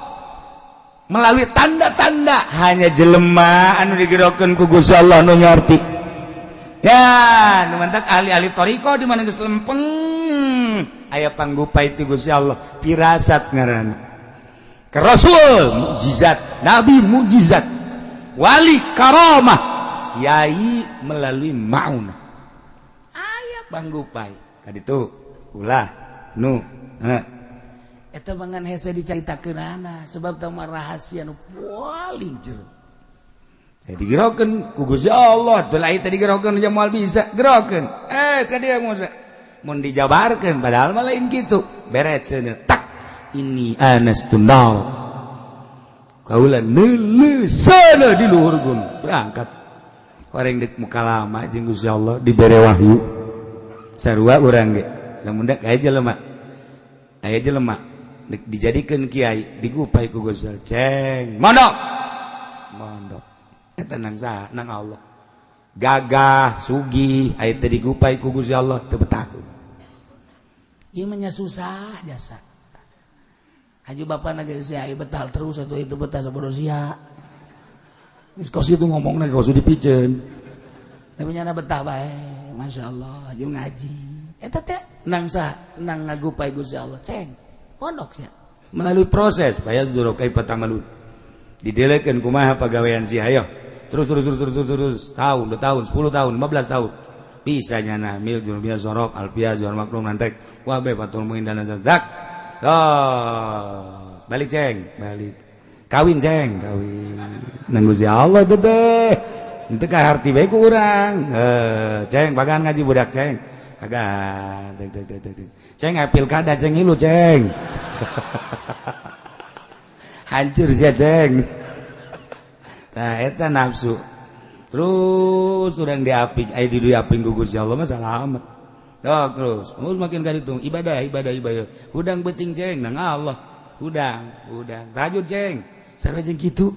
melalui tanda-tanda hanya jelema anu digerokeun ku Gusti Allah nu nyorti ya nu mantak ahli-ahli toriko di mana geus lempeng aya panggupai ti Gusti Allah pirasat ngaranna ke rasul mukjizat nabi mukjizat wali karamah kiai melalui maunah aya panggupai kaditu ulah nu eta mangan hese dicaritakeunana sebab teu mah rahasia nu paling jero. Jadi digerokeun ku Gusti Allah, teu lain teh digerokeun jeung moal bisa gerokeun. Ka dieu Musa. Mun dijabarkeun padahal mah lain kitu. Beres cenah tak ini anastu nar. Kaula neuleusana di luhur gunung berangkat. Koreng deuk muka lama jeung Gusti Allah dibere wahyu. Sarua urang ge. Lamun da aya jelema. Aya jelema dijadikan kiai digupai ku Gusti Allah ceng mondok eta nang saha nang Allah gagah sugih aya teh digupai ku Gusti Allah teu betah ieu mah nya susah jasa haji bapana ge sia betah terus atuh itu betah sabodo sia geus kos kitu ngomongna geus dipiceun tapi nya betah bae masyaallah jeung ngaji eta teh nang saha nang ngagupai Gusti Allah ceng pondok sia melalui proses bayar juro kai patamalun didelekeun kumaha pagawean sia hayo terus tahun 2 tahun 10 tahun 15 tahun bisa nyana mil juru biasa sorok alpia jual maklum nantek wabe patul muin dana zadak balik ceng balik kawin ceng kawin nanggusi Allah teh itu kan arti baik kurang ceng bagan ngaji budak ceng bagan ceng pilkada ceng ilu ceng hancur sih ceng nah eta nafsu terus urang diaping di diaping ku Gusti Allah mah salamet terus makin ka ditung ibadah hudang beuting ceng nang Allah hudang tahajud ceng sareng jeung kitu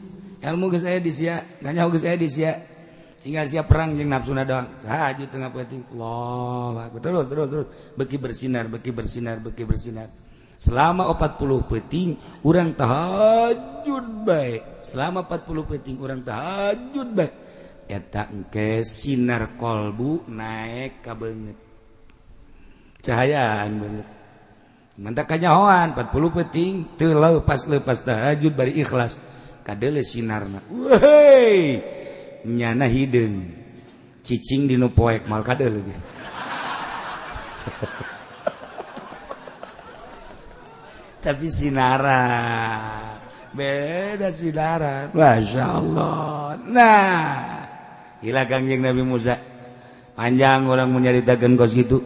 ilmu geus aya di sia nganyaho geus aya di sia tinggal siap perang jeung nafsuna doang tahajud tengah penting Allah terus beki bersinar selama 40 peuting urang tahajud bae selama 40 peuting urang tahajud bae eta engke sinar kolbu naek ka beungeut cahayaan beungeut mantap kanyahoan 40 peuting teu leupas tahajud bari ikhlas kadeule sinarna wehey nyana hideung cicing dinu poek mal kadeule ge tapi sinaran beda sinaran masyaallah nah ila Kangjeng Nabi Musa panjang orang menyaritakeun kos gitu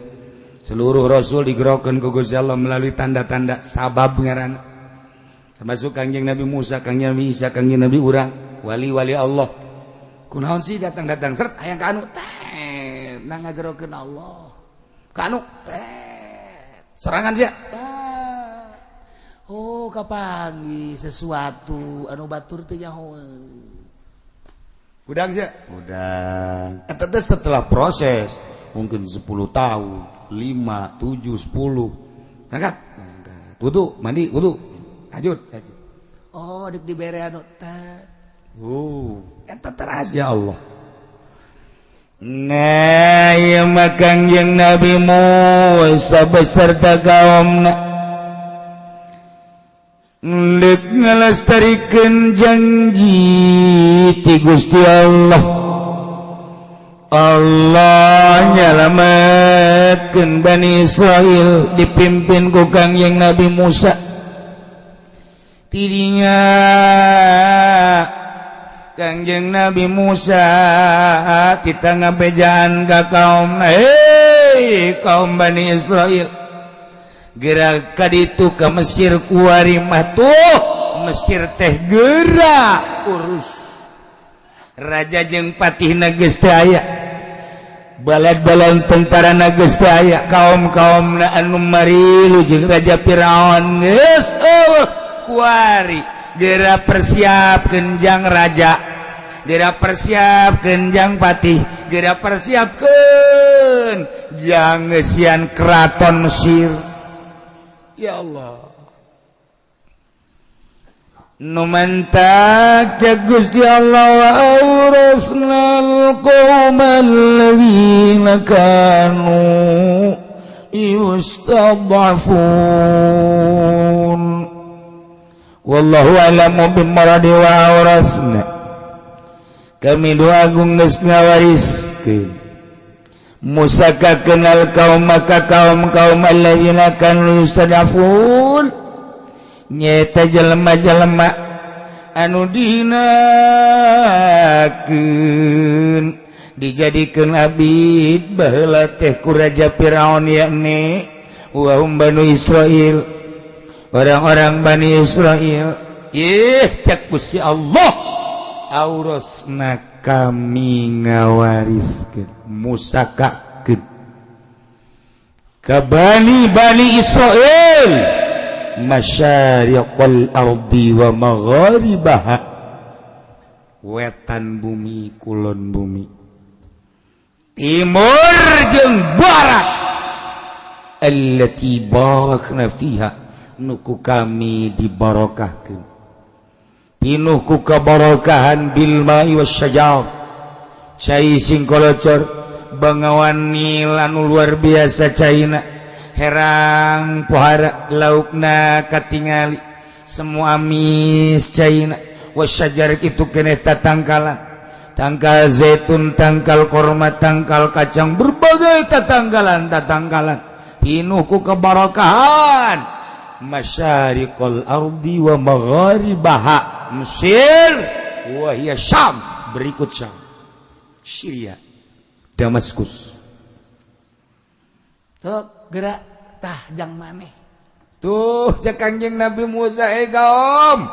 seluruh rasul digerokeun ku Gusti Allah melalui tanda-tanda sabab ngaranna termasuk Kangjeng Nabi Musa Kangjeng Nabi Isa Kangjeng Nabi urang wali-wali Allah kunaon sih datang seret hayang ka anu teh nang ngagerokeun Allah ka anu sorangan sia oh kapanggih sesuatu anu batur teh nyahoeun udang sia udang eta teh setelah proses mungkin 10 tahun 5 7 10 angkat wudu mandi wudu lanjut oh dik dibere anu teh eta rahasia Allah nah ieu mah Kangjeng Nabi Musa beserta kaumna dek ngalestarikeun janji ti Gusti Allah nyalametkeun Bani Israil dipimpin ku Kangjeng Nabi Musa tidinya Kangjeng Nabi Musa kita ngabejaan ka kaum kaum Bani Israil gerak kaditu ke Mesir kuari mah tuh Mesir teh gerak urus raja jeung patihna geus teu aya balad-balad tentarana geus teu aya kaum-kaumna anu marilu jeung raja Firaun geus kuari geura persiapkeun jang raja geura persiapkeun jang patih geura persiapkeun jang ngeusian keraton Mesir ya Allah nu mantak cek Gusti Allah wa aurasnal qaumal ladzina kanu yustad'afun wallahu a'lamu bimaradi wa aurasna kami doa agung geus ngawariskeun Musa ka kenal kaum maka kaum alladzina kanu yustad'afun nyata jelema-jelema anu dihinakeun dijadikeun abid baheula teh ku raja Firaun yakni wa hum Bani Israil orang-orang Bani Israil cek Gusti Allah aurasna kami ngawariskeun Musa kakeun ka Bani Israil masyariqal ardi wa magharibaha wetan bumi kulon bumi timur jeung barat allati barakna fiha nuku kami dibarokahkeun pinuh ku kabarakahan bil ma'i wasyajar cai sing kolocor bangawan nil anu luar biasa caina herang pohara laukna katingali semua amis caina wasyajar itu kene tatangkalan tangkal zaitun tangkal korma tangkal kacang berbagai tatangkalan pinuh ku kebarakahan masyariqal ardi wa magharibaha Mesir, wa hiya Syam, berikut Syam, Syria, Damaskus. Tuh gerak tah jang maneh. Tuh cek Kangjeng Nabi Musa kaum.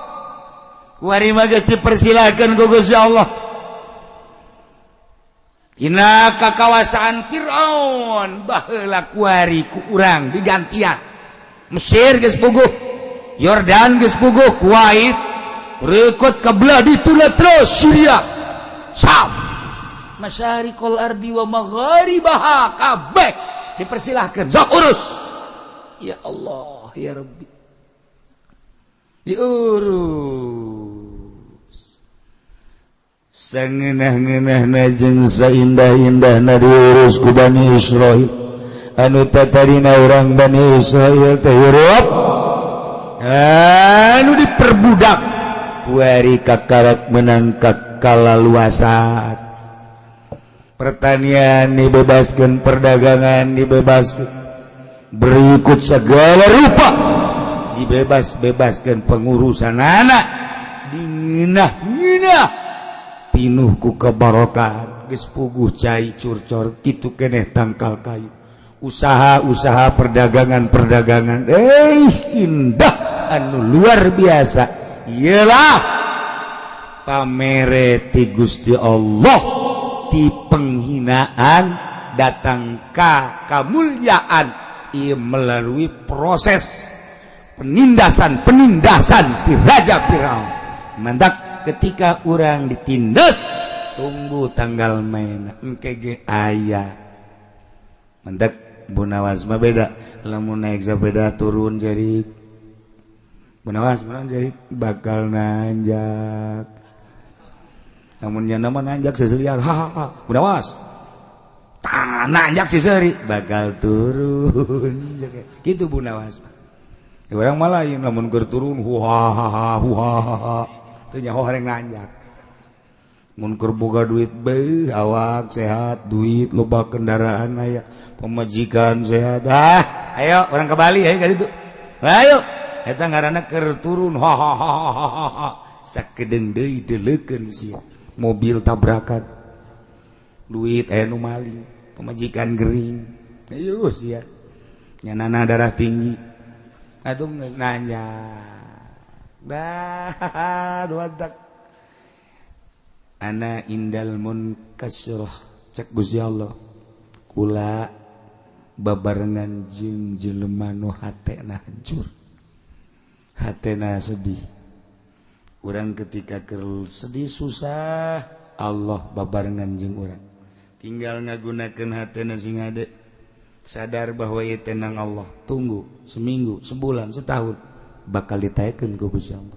Kuari mah geus dipersilakeun ku Gusti Allah. Dina kakawasaan Firaun baheula kuari ku urang digantian. Mesir geus puguh, Yordan geus puguh, Kuwait rekod kabelah dituna terus Syria, Syam, masyariqul ardi wa magharibaha kabeh dipersilahkan sok urus. Ya Allah ya Rabbi, diurus sangeunah-ngeunahna jeung saindah-indahna diurus ku Bani Israil anu tatarina urang Bani Israil teh hirup anu diperbudak kuari kakarak menangkap kalaluasan, pertanian dibebaskan, perdagangan dibebaskan, berikut segala rupa dibebaskan, pengurusan anak dinginah pinuh ku kebarokan geus puguh cai curcor kitu keneh tangkal kayu, usaha perdagangan indah anu luar biasa. Ialah pamere ti Gusti Allah, ti penghinaan datang ka kamulyaan ieu melalui proses penindasan ti Raja Firaun. Mandak ketika urang ditindas tunggu tanggal main engke ge aya. Mandak Bunawas mah beda, lamun naik sepeda turun jari Bunawas jadi bakal nanjak. Namun nyana mah nanjak seserian. Bunawas. Tah nanjak seseri bakal turun. Gitu Bunawas. Ya urang mah lain lamun keur turun huhaha. Teu nyaho hareng nanjak. Mun keur boga duit beuh awak sehat, duit loba kendaraan aya, pemajikan sehat. Ayo orang ke Bali ayo ka ditu. Ayo. Eta ngaranna keur turun sakedeung deui deleukeun sia mobil tabrakan, duit aya nu maling, pemajikan gering ayo sia nyanana darah tinggi atuh nanya duadak ana indal munkasirah cek Gusti Allah kula babarengan jeung jelema nu hatena hancur, hatena sedih. Urang ketika keur sedih susah Allah babarengan jeung urang. Tinggal ngagunakeun hatena sing ade. Sadar bahwa ieu tenang Allah. Tunggu seminggu, sebulan, setahun bakal ditaekeun ku Gusti Allah.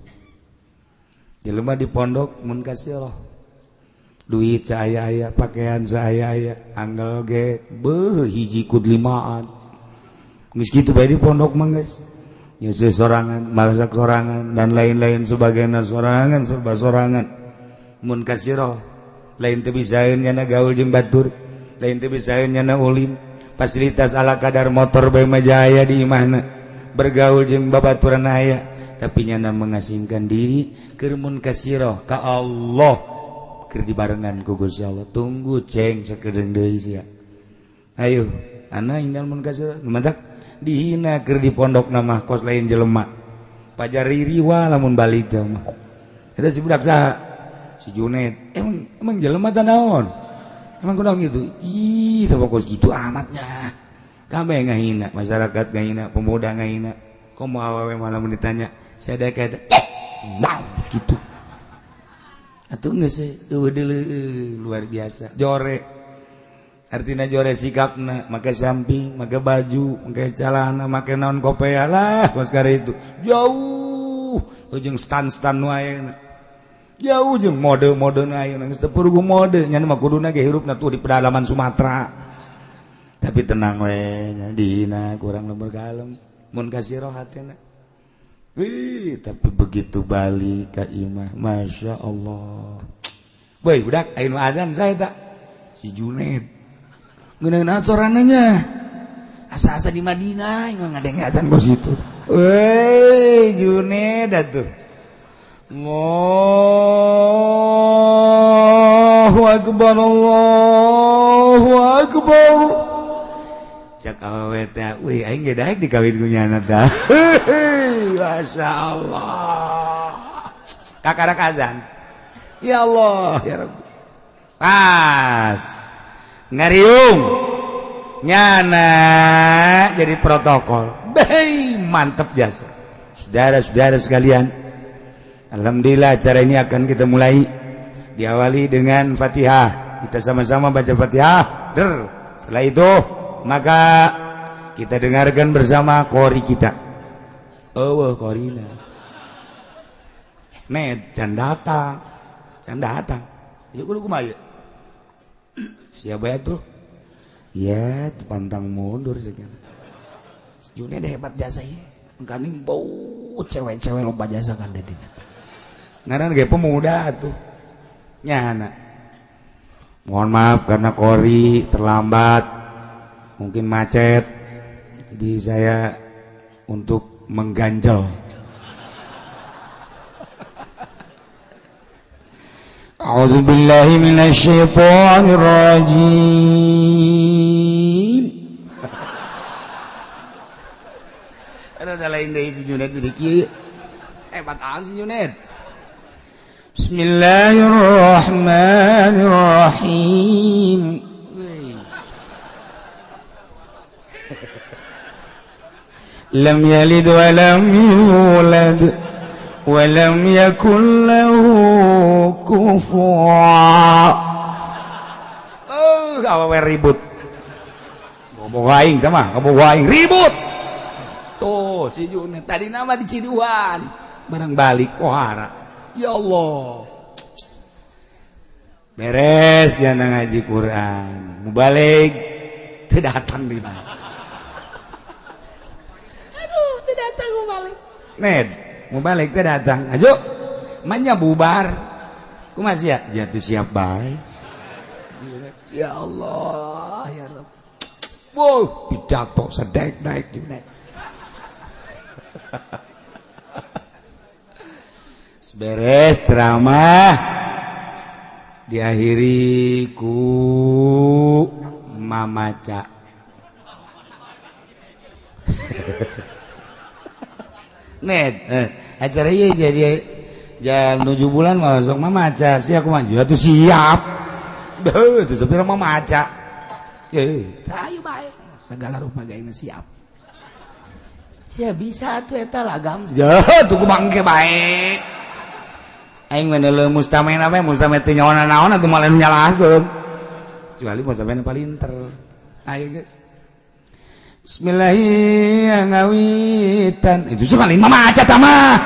Jelema di pondok mun kasih Allah. Duit saaya-aya, pakaian saaya-aya, anggal ge beuh hiji kud limaan. Geus kitu bae di pondok mah guys. Nyese sorangan, masak sorangan, dan lain-lain sebagainya sorangan, serba sorangan. Mun kasiro, lain teu bisaeun nyana gaul jeung batur, lain teu bisaeun nyana ulin. Fasilitas ala kadar motor bae mah aya di imahna. Bergaul jeung babaturan aya, tapi nyana mengasingkan diri keur mun kasiro ka Allah keur dibarengan ku Gusti Allah. Tunggu ceng sakedeung deui sia. Ayo, ana indal mun kasiro, numadak dihina keur di pondok nama kos lain jelema pajar ririwa lamun balik mah eta si budak saha si Junaid emang jelema teh naon emang kunaon gitu ih teu kos gitu amatnya kabeh ngahina masyarakat ngahina pemuda ngahina komo awewe mah lamun ditanya sadaya ka eta naon gitu atuh geus eueuh luar biasa jore. Artinya jore sikapna, make samping, make baju, make celana, make naon kopea lah, pas kare itu jauh, jeung stan-stan nu ayeuna, jauh jeung mode-mode nu ayeuna, geus teu perlu mode, nya mah kuduna ge hirupna tuh di pedalaman Sumatera. Tapi tenang we, nya dina kurang lembur kalem, mun kasiro hatena. Wih, tapi begitu balik ka imah, masya Allah. Boy, budak, ayeuna adzan saya tak, si Junaid. Ngeunaan sorananya asa-asa di Madinah yang ngadengatan bos itu. Woi Junaid atuh Allahu akbar Allahu akbar. Cak awewe teh, wih aing ge daek dikawin ku nyana dah. Masyaallah. Kakarak azan. Ya Allah, ya Rabbi. Pas. Ngariung. Nyana jadi protokol. Bey, mantap jasa. Saudara-saudara sekalian, alhamdulillah acara ini akan kita mulai. Diawali dengan Fatihah. Kita sama-sama baca Fatihah. Setelah itu maka kita dengarkan bersama qori kita. Oh, qorina. Med can datang. Ayo kudu kumaha? Siapa itu? Ya, pantang mundur saja. Junet hebat jasa ya. Kaning bau cewek-cewek loba jasa kan dedi. Ngaran ge pemuda tuh. Nyana. Mohon maaf karena qori terlambat. Mungkin macet, jadi saya untuk mengganjal. A'udzubillahi minasyaitonir rajim. Ada lain dari si Junet jadi kieu. Bataan si Junet. Bismillahirrahmanirrahim. Lam yalid wa lam yulad wa lam yakul lahu kufuwan. Awewe ribut. Ngomong aing teh mah, ngomong aing ribut. Tuh si Junet tadi nama di Ciduan. Barang balik pohara. Ya Allah. Beres ya ngaji Quran. Mubalik teu datang di mana. Datang mau balik. Ned, mau balik teh datang. Ayo, manya bubar. Kumaha sia? Jatuh siap bae. Ya Allah, ya Rabb. Wow, pidato sedek-dek Junet. Beres ceramah diakhiri ku mamaca. Ned, acara iya jadi jam 7 bulan masuk mamaca. Siap aku maju, atuh siap. Beuh, itu sepira mamaca. Ayo bae. Segala rupa gaina siap. Siap bisa atuh eta lagam. Ya, tuh kumangke bae. Aing mah leumus tamena we, mustamena teu nyaona naon atuh malah nyalahkeun. Kecuali mustamena palinter. Ayo guys. Bismillahirrahmanirrahim. Itu sih paling mamaca tamah.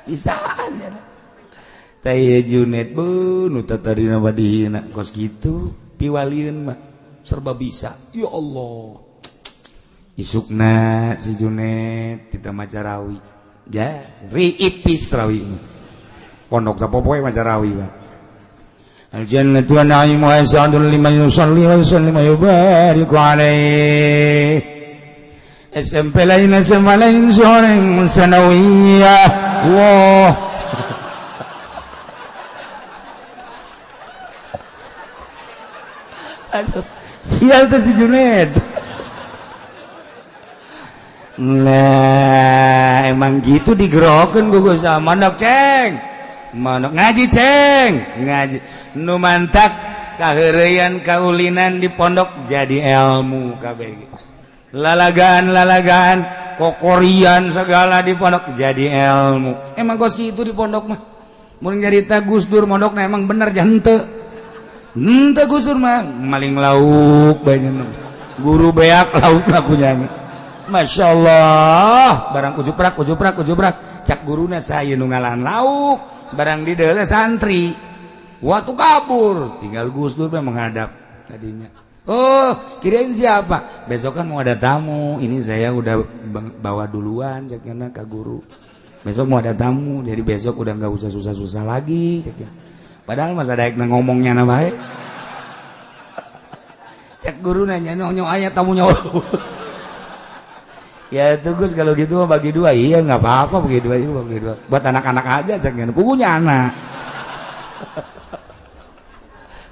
Bisaan ya. Taya Junet bu, nu tatarina badihina kos gitu, piwalieun mah serba bisa. Ya Allah. Isukna si Junet kita maca rawi. Ya, riipis rawi. Pondok sapopoe maca rawi, Pak. Al-jannatu wa na'imuha sa'adun liman yusalli wa yusallim wa yubariku alaih. SMP lain SMA lain seorang sanawiyah. Wah. Aduh, sial tuh si Junaid. Nah, emang gitu digerokeun gugus sama mandok ceng. Mandok ngaji ceng, ngaji. Nu mantak kaheureyan kaulinan di pondok jadi ilmu kabeh. Lalagaan kokorian segala di pondok jadi ilmu. Emang kos kitu di pondok mah. Mun nyarita Gus Dur mondokna emang bener jante. Henteu Gus Dur mah maling lauk bae guru beak lauk aku nyanyi. Masyaallah, barang ujuprak cak guruna saya nu ngalahan lauk, barang di deuleu santri. Waktu kabur, tinggal Gus Dur menghadap tadinya. Oh, kirain siapa? Besok kan mau ada tamu. Ini saya udah bawa duluan caknya ke guru. Besok mau ada tamu, jadi besok udah nggak usah susah-susah lagi caknya. Padahal masa daek ngomongnya na bae. Cek guru nanya nyo aya tamu nyawa. Ya tugas kalau gitu bagi dua, iya nggak apa-apa bagi dua juga bagi dua. Buat anak-anak aja jangan punya anak.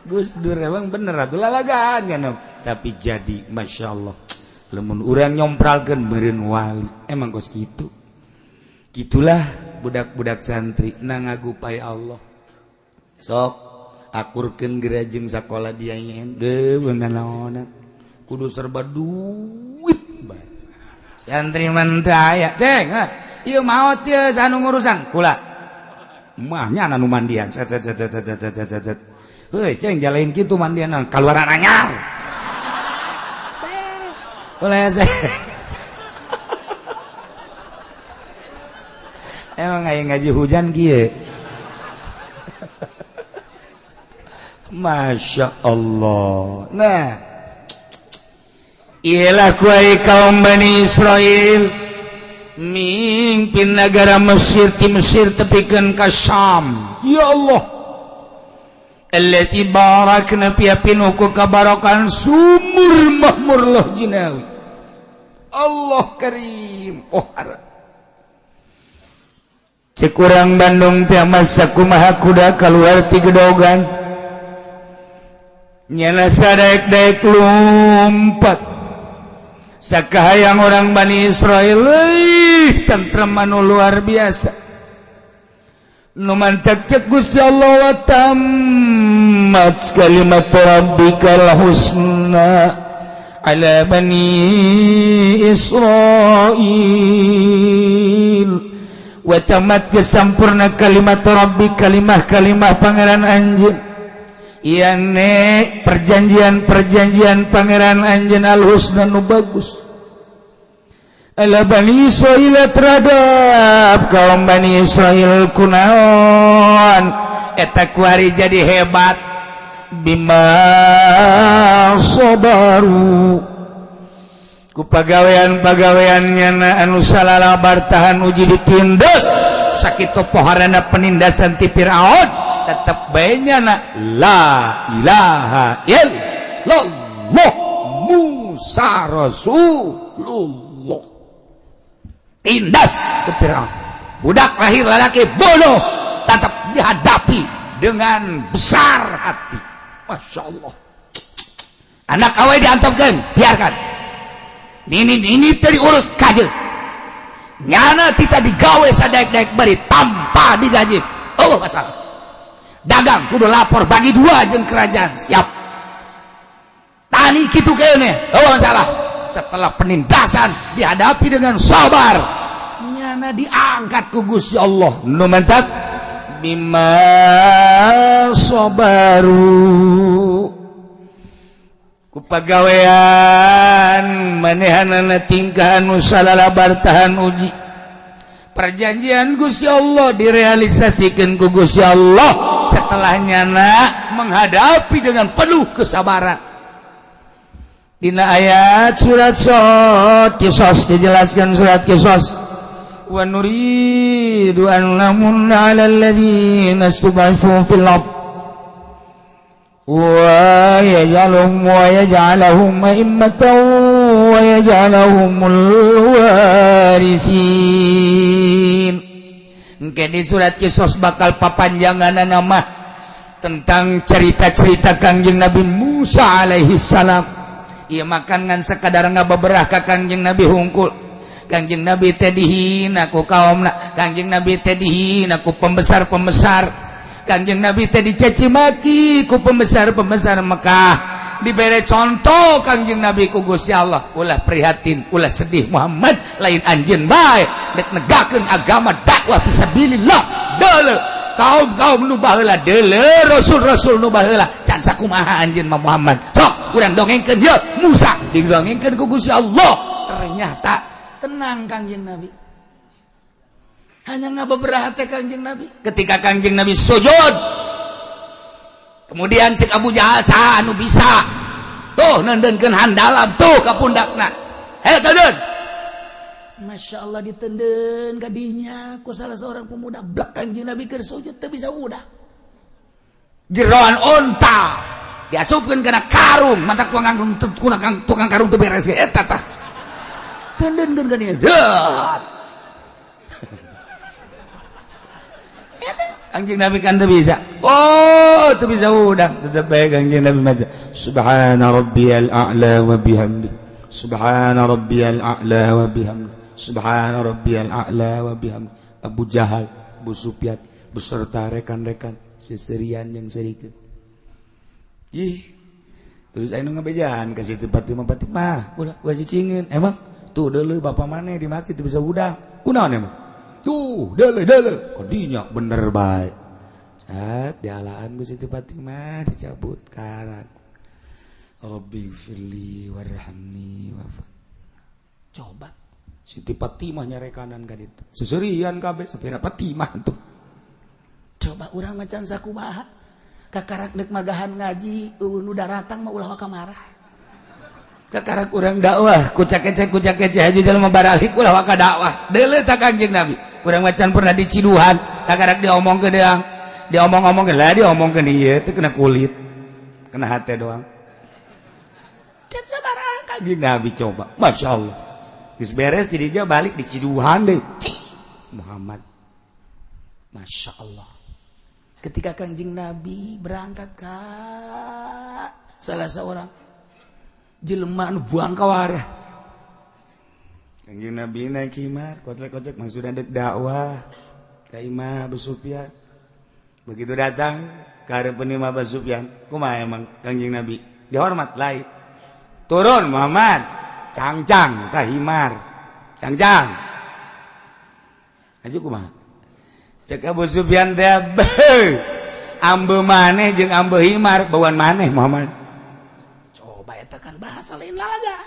Gus Dur emang bener atuh lalagaan kan. Tapi jadi masya Allah, lemun urang nyompralkeun meureun wali. Emang kos gitu. Gitulah budak-budak santri nangagupai Allah. Sok akurkeun gerajeng sakola dia nyen. Beungan naonan. Kudu serba duit bae. Santri mentaya ceng ieu maot teh anu ngurusan kula mah nya anu mandian set heuy ceng jalain kitu mandian kaluaran anyar beres boleh emang aya ngaji hujan kieu masya Allah. Nah ialah kuai kaum Bani Israel mimpin negara Mesir ti Mesir tepikeun ka Syam. Ya Allah allati barakna fi pinuku kabarakan sumur mahmur loh jinawi. Allah karim. Oh harap cek urang Bandung teh masa kumaha kuda keluar ti gedogan nyana sadaek-daek lumpat sakahayang orang Bani Israel tentrem anu luar biasa nu mantap cek Gusti Allah wa tammat kalimat rabbikal husna ala Bani Israil wa tammat kesampurna kalimat rabbi kalimah pangeran anjeun iya nek perjanjian pangeran anjeun al-husna nu bagus ala Bani Israil terhadap kaum Bani Israil kunaon eta kuari jadi hebat bima sabaru ku pagawean-pagaweannya anu salalabar tahan uji ditindas sakitu poharana penindasan ti Firaun tetap baiknya la ilaha illallah Musa Rasulullah tindas ke Firaun budak lahir lelaki bodoh tetap dihadapi dengan besar hati. Masya Allah anak awal diantapkan biarkan ini tadi urus kaje nyana kita digawe sadaek-daek bari tanpa digaji. Oh masalah dagang kudu lapor bagi dua jeung kerajaan siap tani kitu kene oh masalah setelah penindasan dihadapi dengan sabar nyana diangkat ku Gusti Allah nu mantap bima sabaru ku pagawean manehanana tingkah anu salalabar tahan uji perjanjian Gusti Allah direalisasikan ku Gusti Allah setelahnya menghadapi dengan penuh kesabaran. Dina ayat surat Qisas dijelaskan surat Qisas wa nuridu an namunna 'alal ladzina istud'ifu fil ardh wa yaj'aluhum a'immatan wa yaj'aluhumul warithin. Engke di surat Qisas bakal papanjangan nama tentang cerita-cerita Kangjeng Nabi Musa alaihi salam. Ieu makan ngan sakadar ngababerah ka Kangjeng Nabi hungkul. Kangjeng Nabi teh dihina ku kaumna, Kangjeng Nabi teh dihina ku pembesar-pembesar. Kangjeng Nabi teh dicaci maki ku pembesar-pembesar Mekah. Dibere contoh Kangjeng Nabi ku Gusti Allah, ulah prihatin, ulah sedih Muhammad, lain anjeun bae dek negakeun agama dakwah fisabilillah. Deuleu kaum nu baheula, deuleu rasul-rasul nu baheula, can sakumaha anjeun mah Muhammad. Sok urang dongengkeun ye Musa, didongengkeun ku Gusti Allah. Ternyata tenang Kangjeng Nabi. Hanya ngabeberah teh Kangjeng Nabi. Ketika Kangjeng Nabi sujud, kemudian cek Abu Jahal saha anu bisa tuh nendeunkeun handalam tuh ka pundakna he tendeun Masya Allah ditendeun ka dinya ku salah seorang pemuda blak Kangjeng Nabi keur sujud teu bisa udah jeroan onta diasupkeun kana karung mata tukang karung teu beres eta tah tandenkeun ka dieu dat Kangjeng Nabi kan teu bisa teu bisa udang tetep bae Kangjeng Nabi maca subhana rabbiyal a'la wa bihamdi subhana rabbiyal a'la wa bihamdi subhana rabbiyal a'la wa bihamdi Abu Jahal Abu Sufyan beserta rekan-rekan seserian yang serikeun terus anu ngabejaan ka situ Fatimah ulah cicingin emang tuh deuleu bapa maneh di masjid teu bisa udang kunaon emang tuh deuleu kodinya bener bae cat dialaan ku Siti Fatimah dicabut karak Rabbi firli warhamni wafat coba Siti Fatimah nyarekanan ka ditu seserian kabeh sapira Fatimah tuh coba urang macan sakumaha kakarak dek magahan ngaji nu daratang mah ulah kamarah kakarak urang dakwah kucak kecek haju jelema baralik ulah ka dakwah deuleu ta Kangjeng Nabi urang macan pernah diciduhan kakarak diomongkeun deang diomong-omongkeun lah diomongkeun ieu teh kena kulit kena hate doang can sabaraha Kangjeng Nabi coba masyaallah geus beres di dieu balik diciduhan deui Muhammad masyaallah ketika Kangjeng Nabi berangkat ka salah seorang jelema anu buang ka wareh Kangjeng Nabi naik himar kocek-kocek maksudna dek dakwah ka Imam Abu Sufyan begitu datang ka hareupeun Imam Abu Sufyan kumaha emang Kangjeng Nabi dihormat lain turun Muhammad cangcang ka himar cangcang aju kumaha cek Abu Sufyan teh ambe maneh jeung ambe himar bauan maneh Muhammad coba eta kan bahasa lain lalaga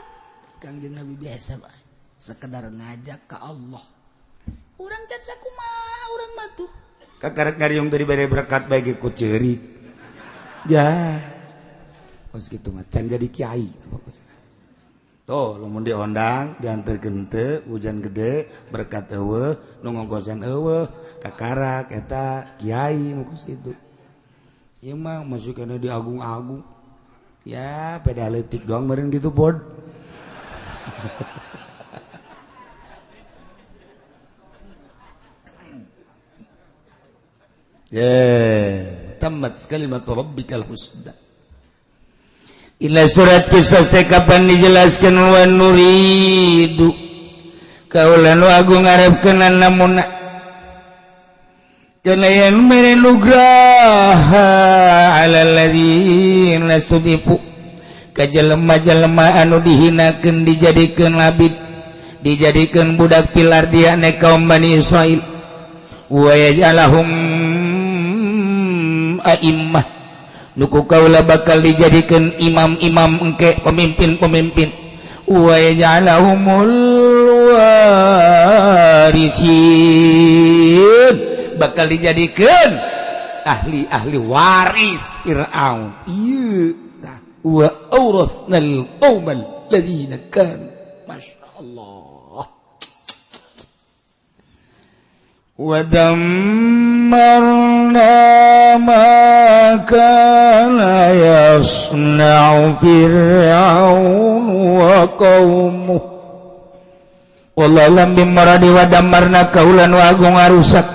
Kangjeng Nabi biasa bae sekedar ngajak ke Allah urang can sakumaha urang mah tuh kakarek ngariung tadi bare berkat bae ge ku ceurik ya geus kitu mah can jadi kiai tuh lamun diondang dianterkeun teu hujan gede berkat eueuh nu ngongkosan eueuh kakarak eta kiai nu geus kitu ieu mah masukana diagung-agung ya pedaletik doang meureun gitu pod tamat kalimatu rabbikal husna ila surat kisah kapan dijelaskan wa nuridu kaulan agung ngarepkeun namun kana yan merenugraha ala ladzina studifu ka jelema-jelema anu dihinakeun dijadikeun labid dijadikeun budak pilar dia ne kaum Bani Israil wa yaj'alahum a'immah nuku kaula bakal dijadikan imam-imam engke pemimpin-pemimpin wa yaj'alahumul warithin bakal dijadikan ahli-ahli waris Fir'aun ieu wa awrathnal qaumal ladzina kanu masyaallah wa dammarna ma kana yasna'u fir'aun wa qaumuh wallahi bimaradi wa dammarna kaulan wa agung arusak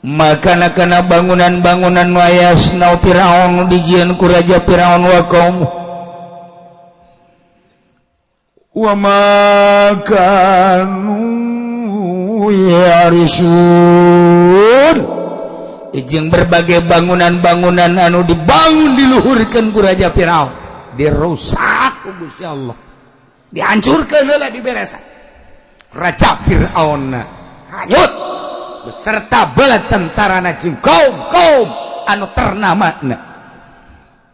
maka kana bangunan-bangunan wa yasna'u fir'aun dijieun ku raja Fir'aun wa qaumuh wa ma kanu yarisun jeung berbagai bangunan-bangunan anu dibangun diluhurkeun ku raja Firaun dirusak ku Gusti Allah dihancurkeun heula diberesan raja Firaun hanyut beserta bala tentarana jeung kaum-kaum anu ternamana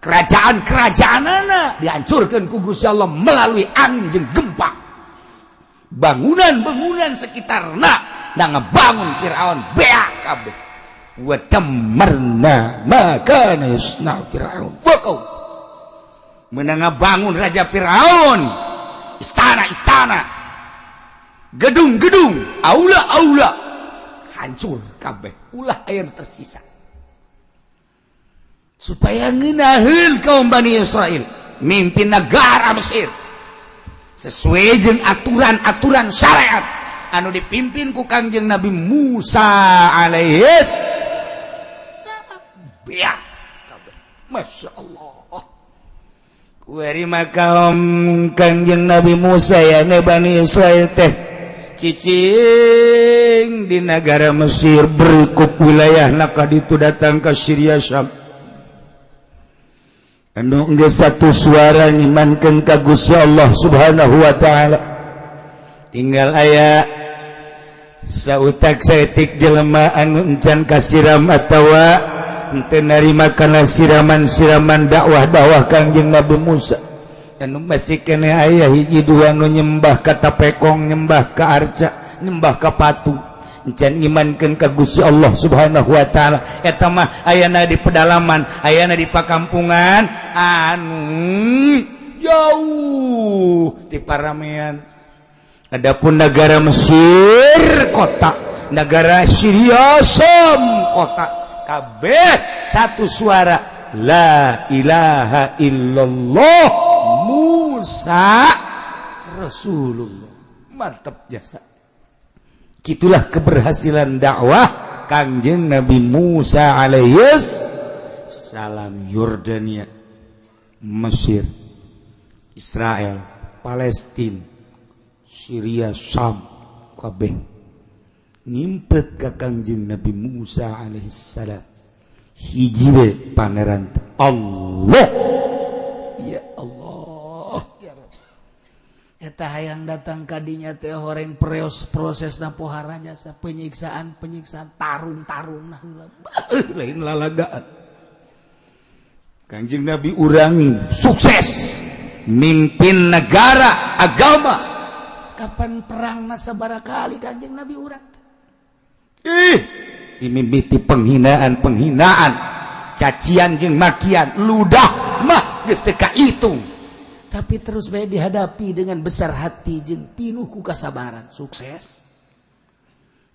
kerajaan-kerajaanana dihancurkeun ku Gusti Allah melalui angin jeung gempa bangunan-bangunan sekitarna da ngebangun Firaun beak kabeh wa tammarna ma kana yasna'u Firaun wa qaum meunang ngabangun raja Firaun istana-istana gedung-gedung aula-aula hancur kabeh ulah aya tersisa supaya ngeunaheun kaum Bani Israil mimpin negara Mesir sesuai jeung aturan-aturan syariat anu dipimpin ku Kangjeng Nabi Musa alaihis salam. Beak kabeh. Masya Allah. Kuari makaom Kangjeng Nabi Musa ya Bani Israil teh cicing di negara Mesir berikut wilayah naka ditu datang ke Syria Syam. Anu geus satu suara nyimankeun ka Gusti Allah Subhanahu wa taala. Tinggal aya sautak saeutik jelema anu encan kasiram atawa henteu narima kana siraman-siraman dakwah Kangjeng Nabi Musa. Anu masih kene aya hiji dua nu nyembah ka tapekong, nyembah ka arca, nyembah ka patung. Encan imankeun ka Gusti Allah Subhanahu wa taala. Eta mah ayana di pedalaman, ayana di pakampungan anu jauh ti paramean. Adapun negara Mesir kota, negara Syria Syam kota, kabeh satu suara la ilaha illallah Musa Rasulullah. Mantap jasa. Itulah keberhasilan dakwah Kangjeng Nabi Musa alaihis salam. Yordania, Mesir, Israel, Palestina, Syria, Syam kabeh ngimpet ka Kangjeng Nabi Musa alaihis salam. Hiji we pangeran Allah. Ya Allah, ya Rabb. Eta hayang datang kadinya teh horeng prosesna pohara jasa penyiksaan tarung-tarung heula. Lain lalagaan. Kangjeng Nabi urang sukses mimpin negara agama. Kapan perangna sabaraha kali Kangjeng Nabi urang? Mimiti penghinaan, cacian jeung makian, ludah mah geus teu kahitung. Tapi terus bae dihadapi dengan besar hati jeung pinuh ku kasabaran, sukses.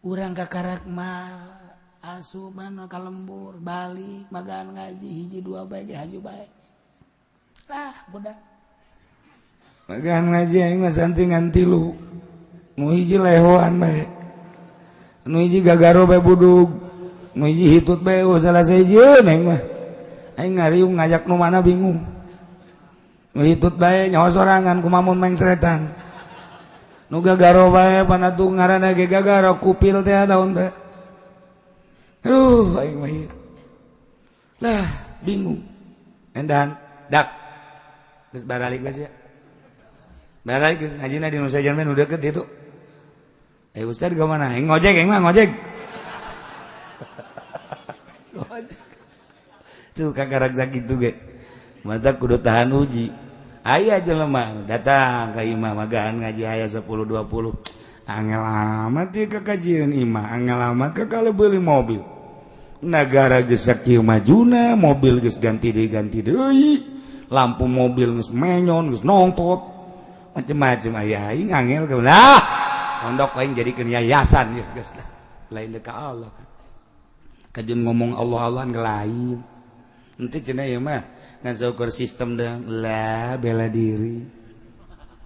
Urang kakarak mah asup mana ka lembur, balik magaan ngaji hiji dua bae ge haju bae. Lah budak. Magaan ngaji aing mah santingan 3. Nu hiji lehoan bae. Nu hiji gagaro bae budug. Nu hiji hitut bae salah sejieun aing mah. Aing ngariung ngajak nu mana bingung. Nu hitut bae nyaho sorangan kumamun mengsretan. Nu gagaro bae panatu ngaranna ge gagaro kupil teh daun teh. Aduh aing mah lah bingung. Endan dak. Geus baralik geus ya. Baralik geus ngajina di nu sajan mah nu deukeut ditu. Ustaz ke mana? Ngojek, ngojek. Tuh kakarak sakit tuh ge. Mata kudu tahan uji. Aya jelema datang ka imah magaan ngaji aya 10 20. Angel amat ieu kakajian imah, angel amat ka kalau beli mobil. Negara geus sakieu majuna, mobil geus ganti deui. Lampu mobil geus menyon, geus nongtot. Macem-macem aya aing angel ka. Lah ondok aing jadikeun yayasan ya geus lah. Lain ka Allah. Kajeun ngomong Allah-Allahan ke lain. Henteu cenah ieu mah ngan saukur sistem deung lah bela diri.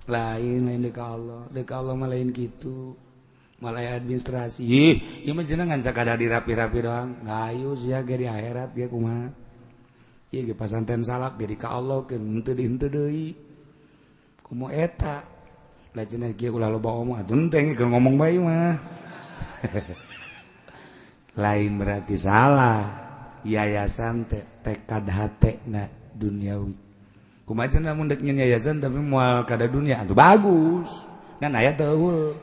Lain ka Allah. Deuk Allah mah lain kitu. Malah administrasi. Ieu mah cenah ngan sakadar dirapi-rapi doang. Ngayu sia ge di akhirat ge kumaha. Ieu ge pasanten salak jadi ka Allah keun henteu deui. Kumaha eta? Lah cenah kieu ulah loba omong atuh teh keur ngomong bae mah. Lain berarti salah. Yayasan teh tekad hatena duniawi. Kumaha cenah mun dek nyen yayasan tapi moal kada dunia atuh bagus. Kan aya teh eueuh.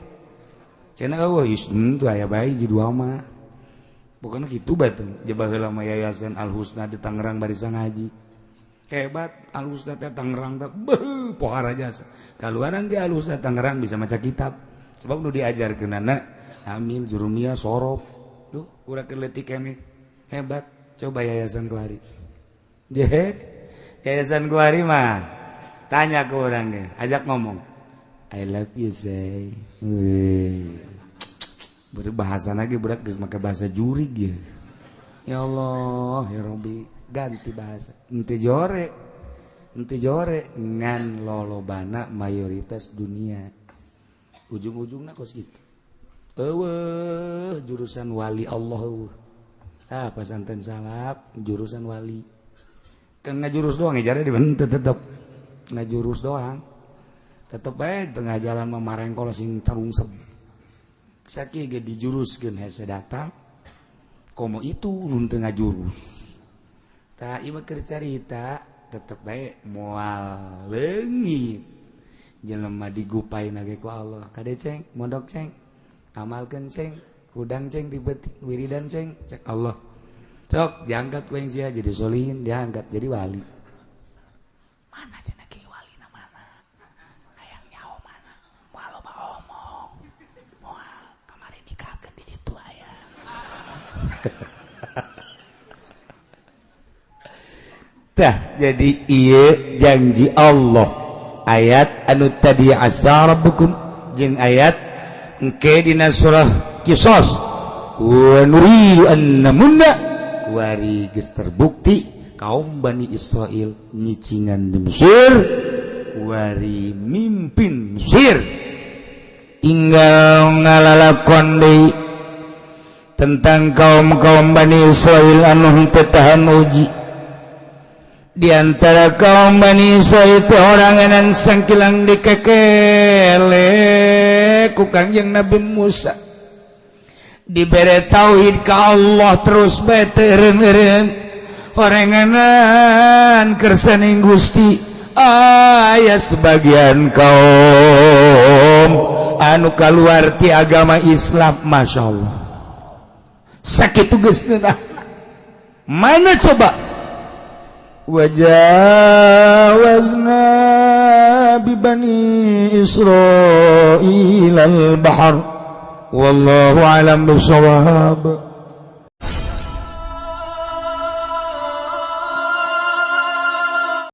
Cenah eueuh isn tuh aya bae hiji dua mah. Bukan kitu bae teh. Jebah heula mah yayasan Al Husna di Tangerang barisan ngaji. Hebat Al Husna teh Tangerang teh beuh pohara jasa. Kaluaran ge Al Husna Tangerang bisa maca kitab. Sebab nu diajarkeunana amil jurumiyah sorof. Duh urang keur leutik kene. Hebat. Coba yayasan Kuari. Yayasan Kuari mah tanya ke orangnya, ajak ngomong. I love you say. Berbahasa lagi berat geus make bahasa jurig ya. Ya Allah, ya Rabbi, ganti bahasa. Henteu jore. henteu jore ngan lolobana mayoritas dunia ujung-ujungna kos gitu jurusan wali Allah pesantren salap jurusan wali kan ngajurus doang jarnya di mana tetep ngajurus doang tetep baik tengah jalan memarengkol sing terungsep sakit ge dijuruskeun hese datang komo itu nun teu ngajurus tah ieu keur carita tetep baik moal leungit jelema digupaina ge ku Allah kade ceng mondok ceng amalkeun ceng udang ceng tibetik wiridan ceng cek Allah sok diangkat ku yang sia jadi solihin diangkat jadi wali mana cenah ki wali na mana hayang nyaho mana moal loba omong moal kamari nikahkeun di ditu aya tah jadi ieu janji Allah ayat anu tadi asa rabbukum jeung ayat engke dina surah Qisas wa nuridu an namunna kuari geus terbukti kaum Bani Israel nyicingan di Mesir kuari mimpin Mesir inggal ngalalakon deui tentang kaum-kaum Bani Israel anu teu tahan uji di antara kaum Bani Israel itu orang anan sangkilang dikekele ku Kangjeng Nabi Musa dibere tauhid ka Allah terus beteureun orenganan kersaning Gusti aya sebagian kaum anu kaluar ti agama Islam masyaallah sakitu geus teh mana coba wajawazna bi bani Israil al-bahr wallahu alam bisawab.